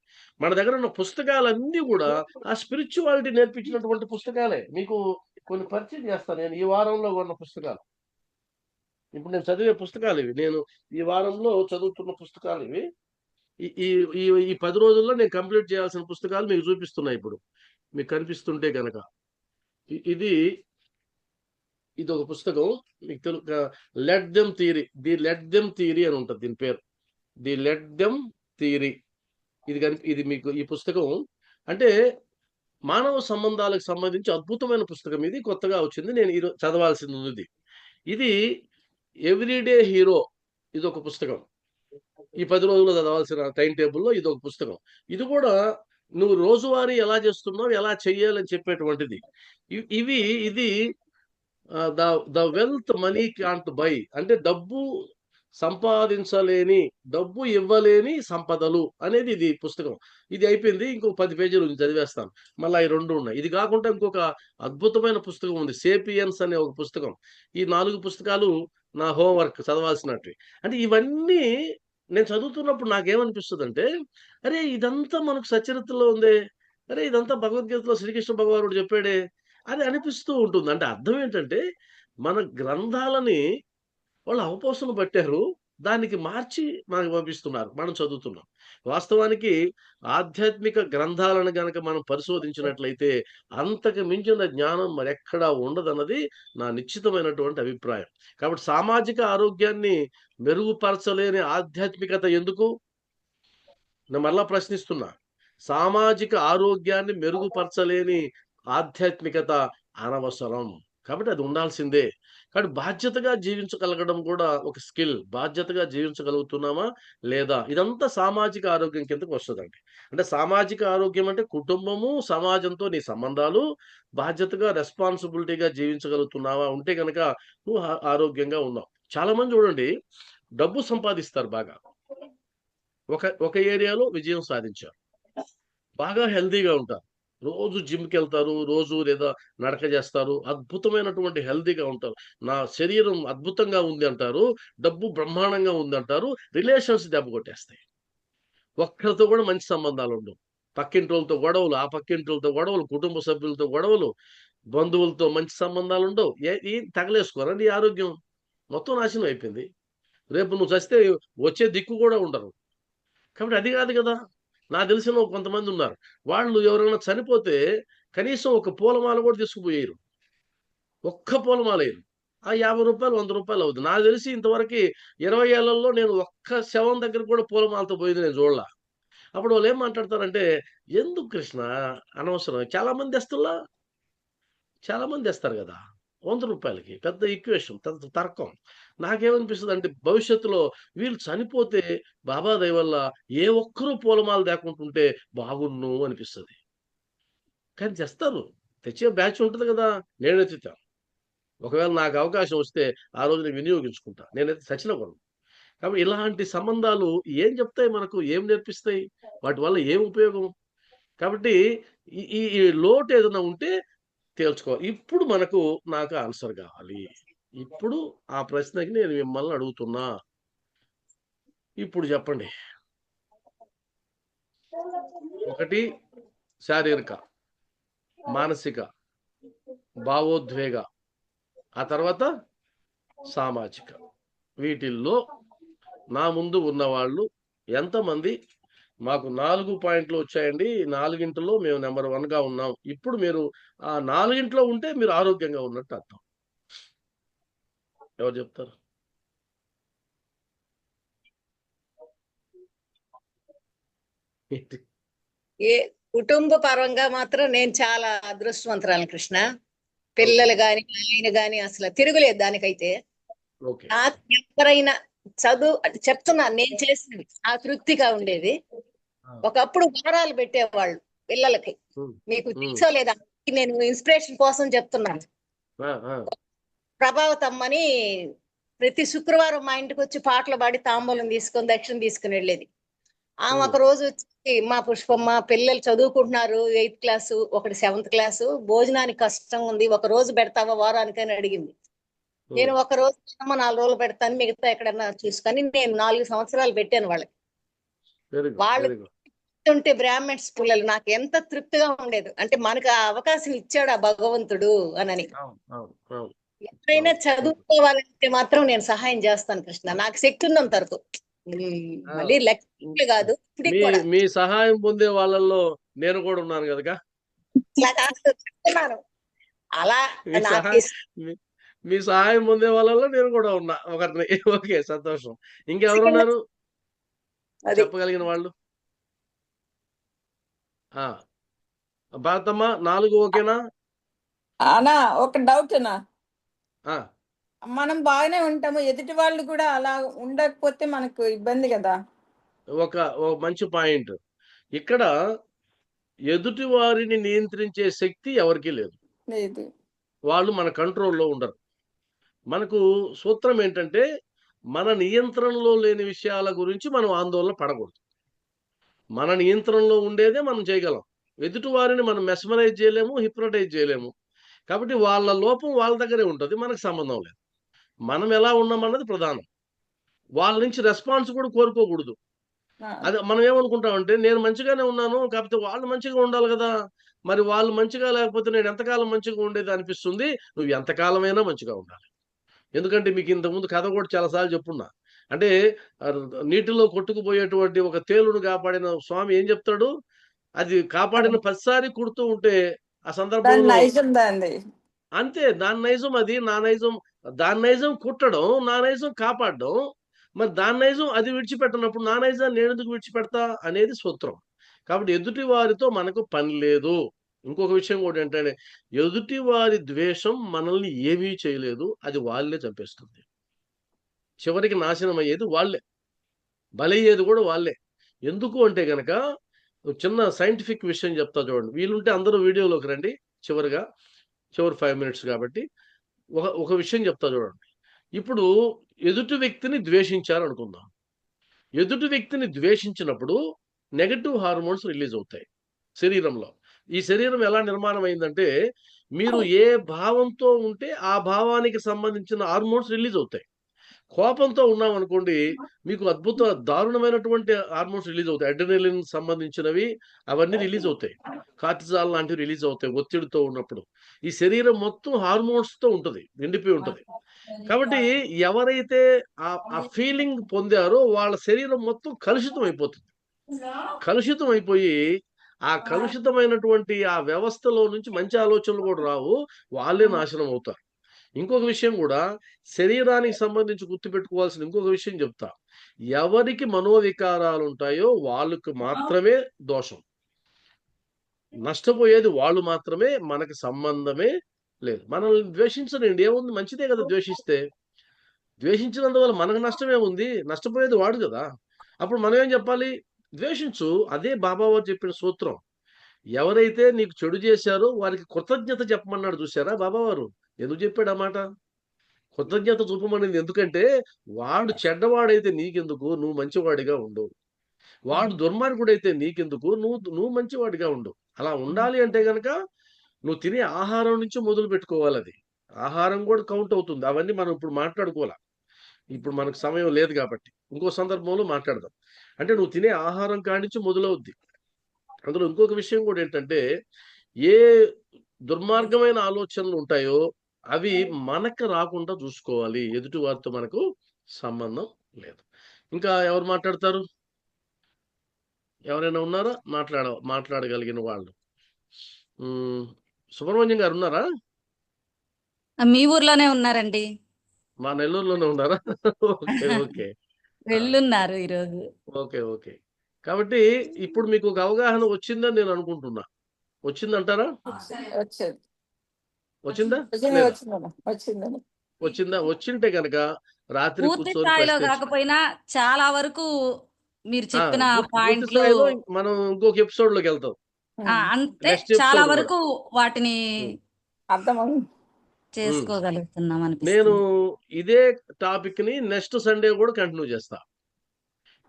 మన దగ్గర ఉన్న పుస్తకాలన్నీ కూడా ఆ స్పిరిచువాలిటీ నేర్పించినటువంటి పుస్తకాలే. మీకు కొన్ని పరిచయం చేస్తాను. నేను ఈ వారంలో ఉన్న పుస్తకాలు, ఇప్పుడు నేను చదివే పుస్తకాలు ఇవి, నేను ఈ వారంలో చదువుతున్న పుస్తకాలు ఇవి. ఈ ఈ ఈ 10 రోజుల్లో నేను కంప్లీట్ చేయాల్సిన పుస్తకాలు మీకు చూపిస్తున్నా. ఇప్పుడు మీకు కనిపిస్తుంటే కనుక ఇది ఒక పుస్తకం. మీకు Telugu let them theory, let them theory అని ఉంటుంది దీని పేరు. Let them theory. ఇది మీకు ఈ పుస్తకం అంటే మానవ సంబంధాలకు సంబంధించి అద్భుతమైన పుస్తకం. ఇది కొత్తగా వచ్చింది, నేను ఈరోజు చదవాల్సింది ఉంది. ఇది ఎవ్రీడే హీరో, ఇది ఒక పుస్తకం. ఈ 10 రోజుల్లో చదవాల్సిన టైం టేబుల్లో ఇది ఒక పుస్తకం. ఇది కూడా నువ్వు రోజువారీ ఎలా చేస్తున్నావు, ఎలా చెయ్యాలని చెప్పేటువంటిది. ఇది the wealth money can't by, అంటే డబ్బు సంపాదించలేని, డబ్బు ఇవ్వలేని సంపదలు అనేది ఇది పుస్తకం. ఇది అయిపోయింది, ఇంకో 10 పేజీలు చదివేస్తాను. మళ్ళీ ఈ 2 ఉన్నాయి. ఇది కాకుండా ఇంకొక అద్భుతమైన పుస్తకం ఉంది, సేపియన్స్ అనే ఒక పుస్తకం. ఈ 4 పుస్తకాలు నా హోంవర్క్ చదవాల్సినట్టు. అంటే ఇవన్నీ నేను చదువుతున్నప్పుడు నాకేమనిపిస్తుంది అంటే, అరే ఇదంతా మనకు సచరిత్రలో ఉందే, అరే ఇదంతా భగవద్గీతలో శ్రీకృష్ణ భగవానుడు చెప్పాడే అని అనిపిస్తూ ఉంటుంది. అంటే అర్థం ఏంటంటే, మన గ్రంథాలని వాళ్ళు అవపోసన పట్టారు, దానికి మార్చి మనకు పంపిస్తున్నారు, మనం చదువుతున్నాం. వాస్తవానికి ఆధ్యాత్మిక గ్రంథాలను గనక మనం పరిశోధించినట్లయితే అంతకు మించిన జ్ఞానం మరెక్కడా ఉండదన్నది నా నిశ్చితమైనటువంటి అభిప్రాయం. కాబట్టి సామాజిక ఆరోగ్యాన్ని మెరుగుపరచలేని ఆధ్యాత్మికత ఎందుకు? నేను మళ్ళా ప్రశ్నిస్తున్నా. సామాజిక ఆరోగ్యాన్ని మెరుగుపరచలేని ఆధ్యాత్మికత అనవసరం. కాబట్టి అది ఉండాల్సిందే. కాబట్టి బాధ్యతగా జీవించగలగడం కూడా ఒక స్కిల్. బాధ్యతగా జీవించగలుగుతున్నామా లేదా, ఇదంతా సామాజిక ఆరోగ్యం కిందకు వస్తుందండి. అంటే సామాజిక ఆరోగ్యం అంటే కుటుంబము, సమాజంతో నీ సంబంధాలు, బాధ్యతగా రెస్పాన్సిబిలిటీగా జీవించగలుగుతున్నావా ఉంటే కనుక నువ్వు ఆరోగ్యంగా ఉన్నావు. చాలా మంది చూడండి, డబ్బు సంపాదిస్తారు బాగా, ఒక ఏరియాలో విజయం సాధించారు, బాగా హెల్దీగా ఉంటారు, రోజు జిమ్కి వెళ్తారు, రోజు లేదా నడక చేస్తారు, అద్భుతమైనటువంటి హెల్దీగా ఉంటారు, నా శరీరం అద్భుతంగా ఉంది అంటారు, డబ్బు బ్రహ్మాండంగా ఉంది అంటారు. రిలేషన్స్ దెబ్బ కొట్టేస్తాయి. ఒక్కరితో కూడా మంచి సంబంధాలు ఉండవు. పక్కింటోళ్ళతో గొడవలు, ఆ పక్కింటోళ్ళతో గొడవలు, కుటుంబ సభ్యులతో గొడవలు, బంధువులతో మంచి సంబంధాలు ఉండవు. తగలేసుకోరండి, ఆరోగ్యం మొత్తం నాశనం అయిపోయింది. రేపు నువ్వు చస్తే వచ్చే దిక్కు కూడా ఉండరు. కాబట్టి అది కాదు కదా. నాకు తెలిసిన కొంతమంది ఉన్నారు, వాళ్ళు ఎవరైనా చనిపోతే కనీసం ఒక పూలమాల కూడా తీసుకుపోయారు. ఒక్క పూలమాల వేయరు. ఆ 50 రూపాయలు 100 రూపాయలు అవుతుంది. నాకు తెలిసి ఇంతవరకు 20 ఏళ్లలో నేను ఒక్క శవం దగ్గర కూడా పూలమాలతో పోయింది నేను చూడలా. అప్పుడు వాళ్ళు ఏం మాట్లాడతారంటే, ఎందుకు కృష్ణ అనవసరం, చాలా మంది తెస్తారు కదా 100 రూపాయలకి, పెద్ద ఈక్వేషన్, పెద్ద తర్కం. నాకేమనిపిస్తుంది అంటే, భవిష్యత్తులో వీళ్ళు చనిపోతే బాబా దయ వల్ల ఏ ఒక్కరూ పూలమాల తేకుంటుంటే బాగున్ను అనిపిస్తుంది. కానీ తెస్తారు, తెచ్చే బ్యాచ్ ఉంటుంది కదా. నేనే తెచ్చాను. ఒకవేళ నాకు అవకాశం వస్తే ఆ రోజు నేను వినియోగించుకుంటా. నేనైతే చచ్చిన కొను. కాబట్టి ఇలాంటి సంబంధాలు ఏం చెప్తాయి మనకు, ఏం నేర్పిస్తాయి, వాటి వల్ల ఏం ఉపయోగం? కాబట్టి ఈ లోటు ఏదైనా ఉంటే తేల్చుకోవాలి. ఇప్పుడు నాకు ఆన్సర్ కావాలి. ఇప్పుడు ఆ ప్రశ్నకి నేను మిమ్మల్ని అడుగుతున్నా. ఇప్పుడు చెప్పండి. ఒకటి శారీరక, మానసిక, భావోద్వేగ, ఆ తర్వాత సామాజిక. వీటిల్లో నా ముందు ఉన్నవాళ్ళు ఎంతమంది మాకు 4 పాయింట్లు వచ్చాయండి, 4 మేము నెంబర్ 1గా ఉన్నాం. ఇప్పుడు మీరు ఆ 4 ఉంటే మీరు ఆరోగ్యంగా ఉన్నట్టు అర్థం. ఎవరు చెప్తారు? ఏ కుటుంబ పరంగా మాత్రం నేను చాలా అదృష్టవంతురాలు కృష్ణ. పిల్లలు గాని, ఆయన గాని అసలు తిరుగులేదు దానికైతే. నాకు ఎవరైనా చదువు చెప్తున్నా, నేను చేసినవి ఆ తృప్తిగా ఉండేది. ఒకప్పుడు వారాలు పెట్టేవాళ్ళు పిల్లలకి. ఉమ్, మీకు ఉమ్, తెలుసో లేదా, నేను ఇన్స్పిరేషన్ కోసం చెప్తున్నాను. ఆ, ఆ, ప్రభావతమ్మని ప్రతి శుక్రవారం మా ఇంటికి వచ్చి పాటలు పాడి తాంబూలం తీసుకొని దక్షిణ తీసుకుని వెళ్ళేది. ఆమె ఉమ్, ఒక రోజు వచ్చి, మా పుష్పమ్మ పిల్లలు చదువుకుంటున్నారు 8th క్లాసు, ఒకటి 7th క్లాసు, భోజనానికి కష్టంగా ఉంది, ఒక రోజు పెడతావా వారానికని అడిగింది. నేను ఉమ్. ఒక రోజు అమ్మ 4 రోజులు పెడతాను, మిగతా ఎక్కడన్నా చూసుకొని నేను 4 సంవత్సరాలు పెట్టాను వాళ్ళకి. వెరీ గుడ్, వాళ్ళు వెరీ గుడ్. ఉంటే బ్రాహ్మణ్స్ పిల్లలు నాకు ఎంత తృప్తిగా ఉండేది అంటే, మనకు ఆ అవకాశం ఇచ్చాడు ఆ భగవంతుడు అనని. అవును, అవును, అవును, ఎవరైనా అవును. చదువుకోవాలంటే మాత్రం నేను సహాయం చేస్తాను కృష్ణ, నాకు శక్తి ఉన్నంత వరకు. ఆ, మళ్ళీ లెక్కలు కాదు, ఇప్పటికి మీ కూడా మీ సహాయం పొందే వాళ్ళల్లో నేను కూడా ఉన్నాను కనుక ఇట్లా కాదు చెప్తున్నాను. అలా మీ నాకు సహాయం మీ మీ సహాయం పొందే వాళ్ళలో నేను కూడా ఉన్నా ఒకరిని. ఓకే, సంతోషం. ఇంకెవరున్నారు అది చెప్పగలిగిన వాళ్ళు? ఆ, భారతమ్మ 4 ఓకేనా? అనా ఒక డౌట్ అన్నా, ఆ, మనం బాగానే ఉంటాము, ఎదుటి వాళ్ళు కూడా అలా ఉండకపోతే మనకు ఇబ్బంది కదా. ఒక మంచి పాయింట్. ఇక్కడ ఎదుటి వారిని నియంత్రించే శక్తి ఎవరికీ లేదు. లేదు. వాళ్ళు మన కంట్రోల్లో ఉండరు. మనకు సూత్రం ఏంటంటే, మన నియంత్రణలో లేని విషయాల గురించి మనం ఆందోళన పడకూడదు. మన నియంత్రణలో ఉండేదే మనం చేయగలం. ఎదుటి వారిని మనం మెస్మరైజ్ చేయలేము, హిప్నటైజ్ చేయలేము. కాబట్టి వాళ్ళ లోపం వాళ్ళ దగ్గరే ఉంటుంది, మనకు సంబంధం లేదు. మనం ఎలా ఉన్నామన్నది ప్రధానం. వాళ్ళ నుంచి రెస్పాన్స్ కూడా కోరుకోకూడదు. ఆ, అదే మనం ఏమనుకుంటామంటే, నేను మంచిగానే ఉన్నాను, కాకపోతే వాళ్ళు మంచిగా ఉండాలి కదా, మరి వాళ్ళు మంచిగా లేకపోతే నేను ఎంతకాలం మంచిగా ఉండేది అనిపిస్తుంది. నువ్వు ఎంతకాలమైనా మంచిగా ఉండాలి. ఎందుకంటే మీకు ఇంతకుముందు కథ కూడా చాలాసార్లు చెప్పున్నా. అంటే ఆ, నీటిలో కొట్టుకుపోయేటువంటి ఒక తేలును కాపాడిన స్వామి ఏం చెప్తాడు, అది కాపాడిన ప్రతిసారి కుడుతూ ఉంటే ఆ దాని సందర్భంలో నైజం దాన్ని. అంతే, దాని నైజం అది, నా నైజం. దాని నైజం కుట్టడం, నా నైజం కాపాడడం. మరి దాని నైజం అది విడిచిపెట్టినప్పుడు నా నైజాన్ని నేను ఎందుకు విడిచిపెడతా అనేది సూత్రం. కాబట్టి ఎదుటి వారితో మనకు పని లేదు. ఇంకొక విషయం కూడా ఏంటంటే, ఎదుటి వారి ద్వేషం మనల్ని ఏమీ చేయలేదు, అది వాళ్ళే చంపేస్తుంది. చివరికి నాశనం అయ్యేది వాళ్ళే, బలయ్యేది కూడా వాళ్ళే. ఎందుకు అంటే గనక చిన్న సైంటిఫిక్ విషయం చెప్తా చూడండి. వీలుంటే అందరూ వీడియోలోకి రండి. చివరి 5 మినిట్స్ కాబట్టి ఒక విషయం చెప్తా చూడండి. ఇప్పుడు ఎదుటి వ్యక్తిని ద్వేషించారు అనుకుందాం. ఎదుటి వ్యక్తిని ద్వేషించినప్పుడు నెగటివ్ హార్మోన్స్ రిలీజ్ అవుతాయి శరీరంలో. ఈ శరీరం ఎలా నిర్మాణం అయిందంటే, మీరు ఏ భావంతో ఉంటే ఆ భావానికి సంబంధించిన హార్మోన్స్ రిలీజ్ అవుతాయి. కోపంతో ఉన్నాం అనుకోండి, మీకు దారుణమైనటువంటి హార్మోన్స్ రిలీజ్ అవుతాయి. అడ్రినలిన్ సంబంధించినవి అవన్నీ రిలీజ్ అవుతాయి. కార్టిజాల్ లాంటివి రిలీజ్ అవుతాయి ఒత్తిడితో ఉన్నప్పుడు. ఈ శరీరం మొత్తం హార్మోన్స్తో ఉంటుంది, నిండిపోయి ఉంటుంది. కాబట్టి ఎవరైతే ఆ ఫీలింగ్ పొందారో వాళ్ళ శరీరం మొత్తం కలుషితం అయిపోతుంది. కలుషితం అయిపోయి ఆ కలుషితమైనటువంటి ఆ వ్యవస్థలో నుంచి మంచి ఆలోచనలు కూడా రావు, వాళ్ళే నాశనం అవుతారు. ఇంకొక విషయం కూడా శరీరానికి సంబంధించి గుర్తుపెట్టుకోవాల్సిన ఇంకొక విషయం చెప్తా. ఎవరికి మనోవికారాలు ఉంటాయో వాళ్ళకు మాత్రమే దోషం. నష్టపోయేది వాళ్ళు మాత్రమే, మనకి సంబంధమే లేదు. మనల్ని ద్వేషించనండి, ఏముంది, మంచిదే కదా ద్వేషిస్తే. ద్వేషించినందువల్ల మనకు నష్టమే ఉంది, నష్టపోయేది వాడు కదా. అప్పుడు మనం ఏం చెప్పాలి? ద్వేషించు. అదే బాబావారు చెప్పిన సూత్రం. ఎవరైతే నీకు చెడు చేశారో వారికి కృతజ్ఞత చెప్పమన్నాడు, చూసారా బాబావారు? ఎందుకు చెప్పాడు ఆ మాట? కృతజ్ఞత చూపమనింది ఎందుకంటే, వాడు చెడ్డవాడైతే నీకెందుకు, నువ్వు మంచివాడిగా ఉండు. వాడు దుర్మార్గుడైతే నీకెందుకు, నువ్వు మంచివాడిగా ఉండు. అలా ఉండాలి అంటే గనక నువ్వు తినే ఆహారం నుంచి మొదలు పెట్టుకోవాలి. అది ఆహారం కూడా కౌంట్ అవుతుంది. అవన్నీ మనం ఇప్పుడు మాట్లాడుకోవాలి. ఇప్పుడు మనకు సమయం లేదు కాబట్టి ఇంకో సందర్భంలో మాట్లాడదాం. అంటే నువ్వు తినే ఆహారం కానించి మొదలవుద్ది. అందులో ఇంకొక విషయం కూడా ఏంటంటే, ఏ దుర్మార్గమైన ఆలోచనలు ఉంటాయో అవి మనకు రాకుండా చూసుకోవాలి. ఎదుటి వారితో మనకు సంబంధం లేదు. ఇంకా ఎవరు మాట్లాడతారు? ఎవరైనా ఉన్నారా మాట్లాడగలిగిన వాళ్ళు? సుబ్రహ్మణ్యం గారు ఉన్నారా? మీ ఊర్లోనే ఉన్నారండి. మా నెల్లూరులోనే ఉన్నారా? Okay, okay. వెళ్ళున్నారు ఈరోజు. Okay, okay. కాబట్టి ఇప్పుడు మీకు ఒక అవగాహన వచ్చిందని నేను అనుకుంటున్నా. వచ్చిందంటారా? వచ్చేది. వచ్చిందా? వచ్చిందని. వచ్చిందా? వచ్చింటే కనుక రాత్రి పూర్తి కూర్చొని స్థాయిలో ప్రశ్నించు. కాకపోయినా చాలా వరకు మీరు చెప్పిన పూర్తి పాయింట్లు స్థాయిలో మనం ఇంకొక ఎపిసోడ్ లోకి వెళ్తాం. అంటే నెక్స్ట్ చాలా ఎపిసోడ్ కూడా వరకు వాటిని అర్థమైంది. చేసుకోగలుగుతున్నాం నేను అనిపిస్తుంది. ఇదే టాపిక్ ని నెక్స్ట్ సండే కూడా కంటిన్యూ చేస్తా.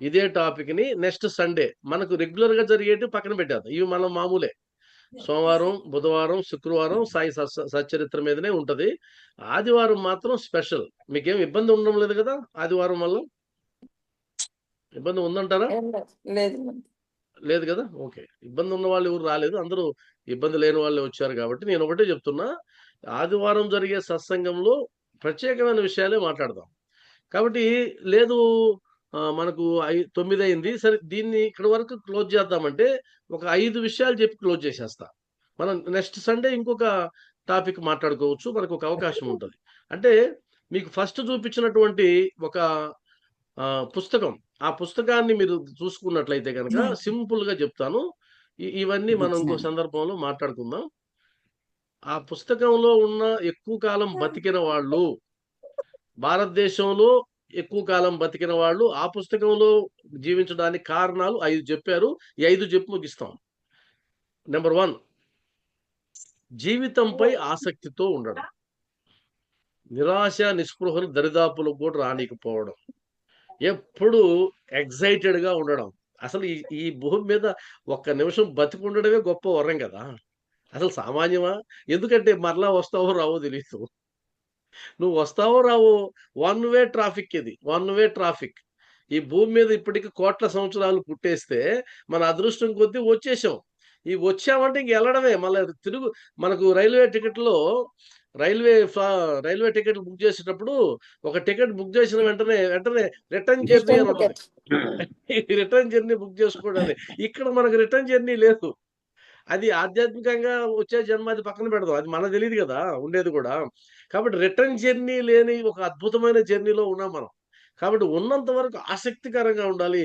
ఇదే టాపిక్ ని నెక్స్ట్ సండే మనకు రెగ్యులర్ గా జరిగేటి పక్కన పెట్టేద్దాం. ఇవి మనం మామూలే. సోమవారం, బుధవారం, శుక్రవారం సాయి సచ్చరిత్ర మీదనే ఉంటది. ఆదివారం మాత్రం స్పెషల్. మీకేం ఇబ్బంది ఉండడం లేదు కదా? ఆదివారం వల్ల ఇబ్బంది ఉందంటారా? ఏం లేదు. లేదు కదా? ఓకే. ఇబ్బంది ఉన్న వాళ్ళు ఎవరు రాలేదు. అందరూ ఇబ్బంది లేని వాళ్ళే వచ్చారు కాబట్టి నేను ఒకటే చెప్తున్నా. ఆదివారం జరిగే సత్సంగంలో ప్రత్యేకమైన విషయాలే మాట్లాడదాం. కాబట్టి లేదు మనకు 9 అయింది. సరే దీన్ని ఇక్కడి వరకు క్లోజ్ చేద్దామంటే ఒక 5 విషయాలు చెప్పి క్లోజ్ చేసేస్తా. మనం నెక్స్ట్ సండే ఇంకొక టాపిక్ మాట్లాడుకోవచ్చు. మనకు ఒక అవకాశం ఉంటది. అంటే మీకు ఫస్ట్ చూపించినటువంటి ఒక పుస్తకం. ఆ పుస్తకాన్ని మీరు చూసుకున్నట్లయితే గనక సింపుల్ గా చెప్తాను. ఇవన్నీ మనం ఇంకో సందర్భంలో మాట్లాడుకుందాం. ఆ పుస్తకంలో ఉన్న ఎక్కువ కాలం బతికిన వాళ్ళు, భారతదేశంలో ఎక్కువ కాలం బతికిన వాళ్ళు ఆ పుస్తకంలో జీవించడానికి కారణాలు 5 చెప్పారు. ఈ 5 చెప్పి ముగిస్తాం. నెంబర్ 1, జీవితంపై ఆసక్తితో ఉండడం. నిరాశ నిస్పృహలు దరిదాపులకు కూడా రానికపోవడం. ఎప్పుడు ఎక్సైటెడ్ గా ఉండడం. అసలు ఈ భూమి మీద ఒక్క నిమిషం బతికి ఉండడమే గొప్ప వరం కదా! అసలు సామాన్యమా? ఎందుకంటే మరలా వస్తావో రావో తెలీదు. నువ్వు వస్తావో రావో. వన్ వే ట్రాఫిక్ ఇది. One way traffic. ఈ భూమి మీద ఇప్పటికి కోట్ల సంవత్సరాలు పుట్టేస్తే మన అదృష్టం కొద్దీ వచ్చేసాం. ఈ వచ్చామంటే ఇంక వెళ్ళడమే. మళ్ళీ తిరుగు మనకు రైల్వే టికెట్లు బుక్ చేసేటప్పుడు ఒక టికెట్ బుక్ చేసిన వెంటనే రిటర్న్ జర్నీ అని ఉంటుంది. రిటర్న్ జర్నీ బుక్ చేసుకోవడానికి. ఇక్కడ మనకు రిటర్న్ జర్నీ లేదు. అది ఆధ్యాత్మికంగా వచ్చే జన్మ అది పక్కన పెడదాం. అది మనకు తెలియదు కదా ఉండేది కూడా. కాబట్టి రిటర్న్ జర్నీ లేని ఒక అద్భుతమైన జర్నీలో ఉన్నాం మనం. కాబట్టి ఉన్నంత వరకు ఆసక్తికరంగా ఉండాలి.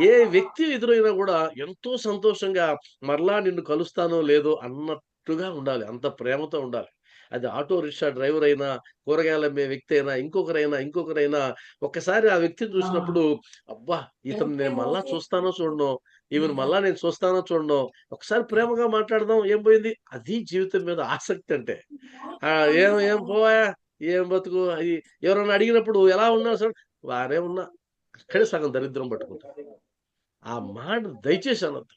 ఏ వ్యక్తి ఎదురైనా కూడా ఎంతో సంతోషంగా మరలా నిన్ను కలుస్తానో లేదో అన్నట్టుగా ఉండాలి. అంత ప్రేమతో ఉండాలి. అది ఆటో రిక్షా డ్రైవర్ అయినా, కూరగాయలు అమ్మే వ్యక్తి అయినా, ఇంకొకరైనా ఒక్కసారి ఆ వ్యక్తిని చూసినప్పుడు అబ్బా! ఇతను నేను మళ్ళా చూస్తానో చూడనో, ఈమెను మళ్ళా నేను చూస్తానో చూడనో, ఒకసారి ప్రేమగా మాట్లాడదాం. ఏం పోయింది? అది జీవితం మీద ఆసక్తి అంటే. ఏం పోవాయా? ఏం బతుకు? అది ఎవరన్నా అడిగినప్పుడు ఎలా ఉన్నావు సార్? బానే ఉన్నా. అక్కడే సగం దరిద్రం పట్టుకుంటారు. ఆ మాట దయచేసి అనొద్దు.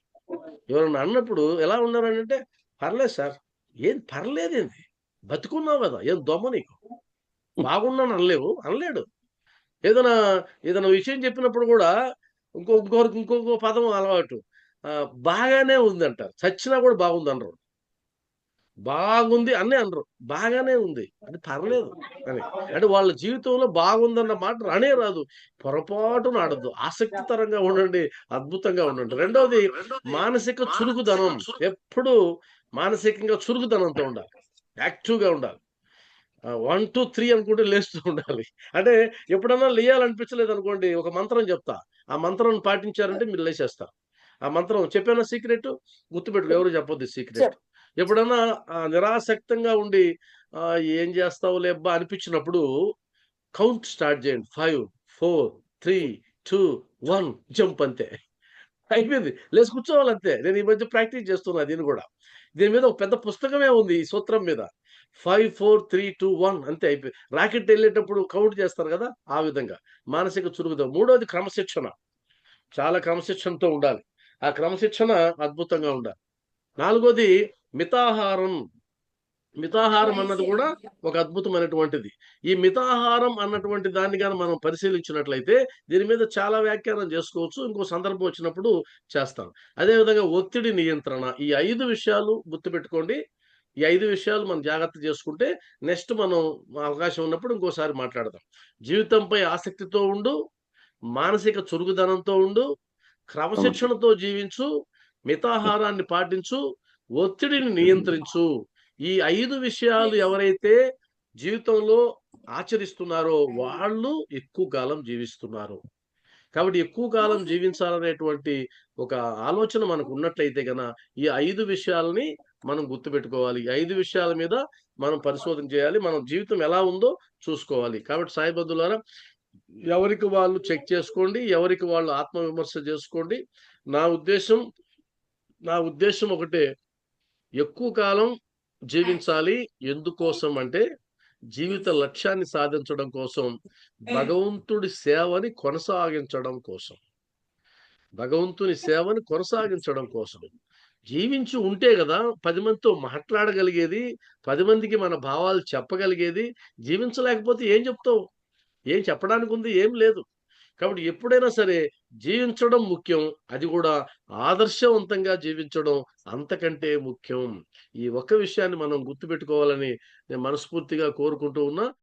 ఎవరన్నా అన్నప్పుడు ఎలా ఉన్నారనంటే, పర్లేదు సార్. ఏం పర్లేదేంది? బతికున్నావు కదా! ఏం దొమ్మ నీకు? బాగున్నాను అనలేవు. అనలేడు. ఏదైనా విషయం చెప్పినప్పుడు కూడా ఇంకొక పదం అలవాటు. బాగానే ఉందంటారు. చచ్చినా కూడా బాగుందనరు. బాగుంది అనే అనరు. బాగానే ఉంది. అది పర్లేదు అని. అంటే వాళ్ళ జీవితంలో బాగుందన్న మాట రానే రాదు. పొరపాటున ఆడొద్దు. ఆసక్తికరంగా ఉండండి. అద్భుతంగా ఉండండి. రెండోది మానసిక చురుకుదనం. ఎప్పుడూ మానసికంగా చురుకుదనంతో ఉండాలి. యాక్టివ్‌గా ఉండాలి. 1, 2, 3 అనుకుంటే లేస్తూ ఉండాలి. అంటే ఎప్పుడన్నా లేయాలనిపించలేదనుకోండి, ఒక మంత్రం చెప్తా. ఆ మంత్రం పాటించారంటే మీరు లేచేస్తారు. ఆ మంత్రం చెప్పానా సీక్రెట్? గుర్తుపెట్టుకో. ఎవరు చెప్పొద్దు సీక్రెట్. ఎప్పుడన్నా నిరాసక్తంగా ఉండి ఏం చేస్తావులే అబ్బా అనిపించినప్పుడు కౌంట్ స్టార్ట్ చేయండి. 5, 4, 3, 2, 1 జంప్ అంతే. అయిపోయింది. లేసి కూర్చోవాలంతే. నేను ఈ మధ్య ప్రాక్టీస్ చేస్తున్నా దీన్ని కూడా. దీని మీద ఒక పెద్ద పుస్తకమే ఉంది ఈ సూత్రం మీద. 5, 4, 3, 2, 1 అంతే అయిపోయింది. రాకెట్ వెళ్ళేటప్పుడు కౌంట్ చేస్తారు కదా! ఆ విధంగా. మానసిక చురుకుదనం. మూడోది క్రమశిక్షణ. చాలా క్రమశిక్షణతో ఉండాలి. ఆ క్రమశిక్షణ అద్భుతంగా ఉండాలి. నాలుగోది మితాహారం. మితాహారం అన్నది కూడా ఒక అద్భుతమైనటువంటిది. ఈ మితాహారం అన్నటువంటి దాన్ని గాని మనం పరిశీలించినట్లయితే దీని మీద చాలా వ్యాఖ్యానం చేసుకోవచ్చు. ఇంకో సందర్భం వచ్చినప్పుడు చేస్తాను. అదేవిధంగా ఒత్తిడి నియంత్రణ. ఈ 5 విషయాలు గుర్తుపెట్టుకోండి. ఈ 5 విషయాలు మనం జాగ్రత్త చేసుకుంటే నెక్స్ట్ మనం అవకాశం ఉన్నప్పుడు ఇంకోసారి మాట్లాడదాం. జీవితంపై ఆసక్తితో ఉండు, మానసిక చురుకుదనంతో ఉండు, క్రమశిక్షణతో జీవించు, మితాహారాన్ని పాటించు, ఒత్తిడిని నియంత్రించు. ఈ 5 విషయాలు ఎవరైతే జీవితంలో ఆచరిస్తున్నారో వాళ్ళు ఎక్కువ కాలం జీవిస్తున్నారు. కాబట్టి ఎక్కువ కాలం జీవించాలనేటువంటి ఒక ఆలోచన మనకు ఉన్నట్లయితే గన ఈ 5 విషయాలని మనం గుర్తుపెట్టుకోవాలి. ఈ 5 విషయాల మీద మనం పరిశోధన చేయాలి. మన జీవితం ఎలా ఉందో చూసుకోవాలి. కాబట్టి సాయి బంధువులారా ఎవరికి వాళ్ళు చెక్ చేసుకోండి. ఎవరికి వాళ్ళు ఆత్మవిమర్శ చేసుకోండి. నా ఉద్దేశం నా ఉద్దేశం ఒకటే, ఎక్కువ కాలం జీవించాలి. ఎందుకోసం అంటే జీవిత లక్ష్యాన్ని సాధించడం కోసం, భగవంతుడి సేవని కొనసాగించడం కోసం. భగవంతుని సేవని కొనసాగించడం కోసం. జీవించి ఉంటే గదా 10 మందితో మాట్లాడగలిగేది, 10 మందికి మన భావాలు చెప్పగలిగేది. జీవించలేకపోతే ఏం చెప్తావు? ఏం చెప్పడానికి ఉంది? ఏం లేదు. కాబట్టి ఎప్పుడైనా సరే జీవించడం ముఖ్యం. అది కూడా ఆదర్శవంతంగా జీవించడం అంతకంటే ముఖ్యం. ఈ ఒక్క విషయాన్ని మనం గుర్తుపెట్టుకోవాలని నేను మనస్ఫూర్తిగా కోరుకుంటూ ఉన్నా.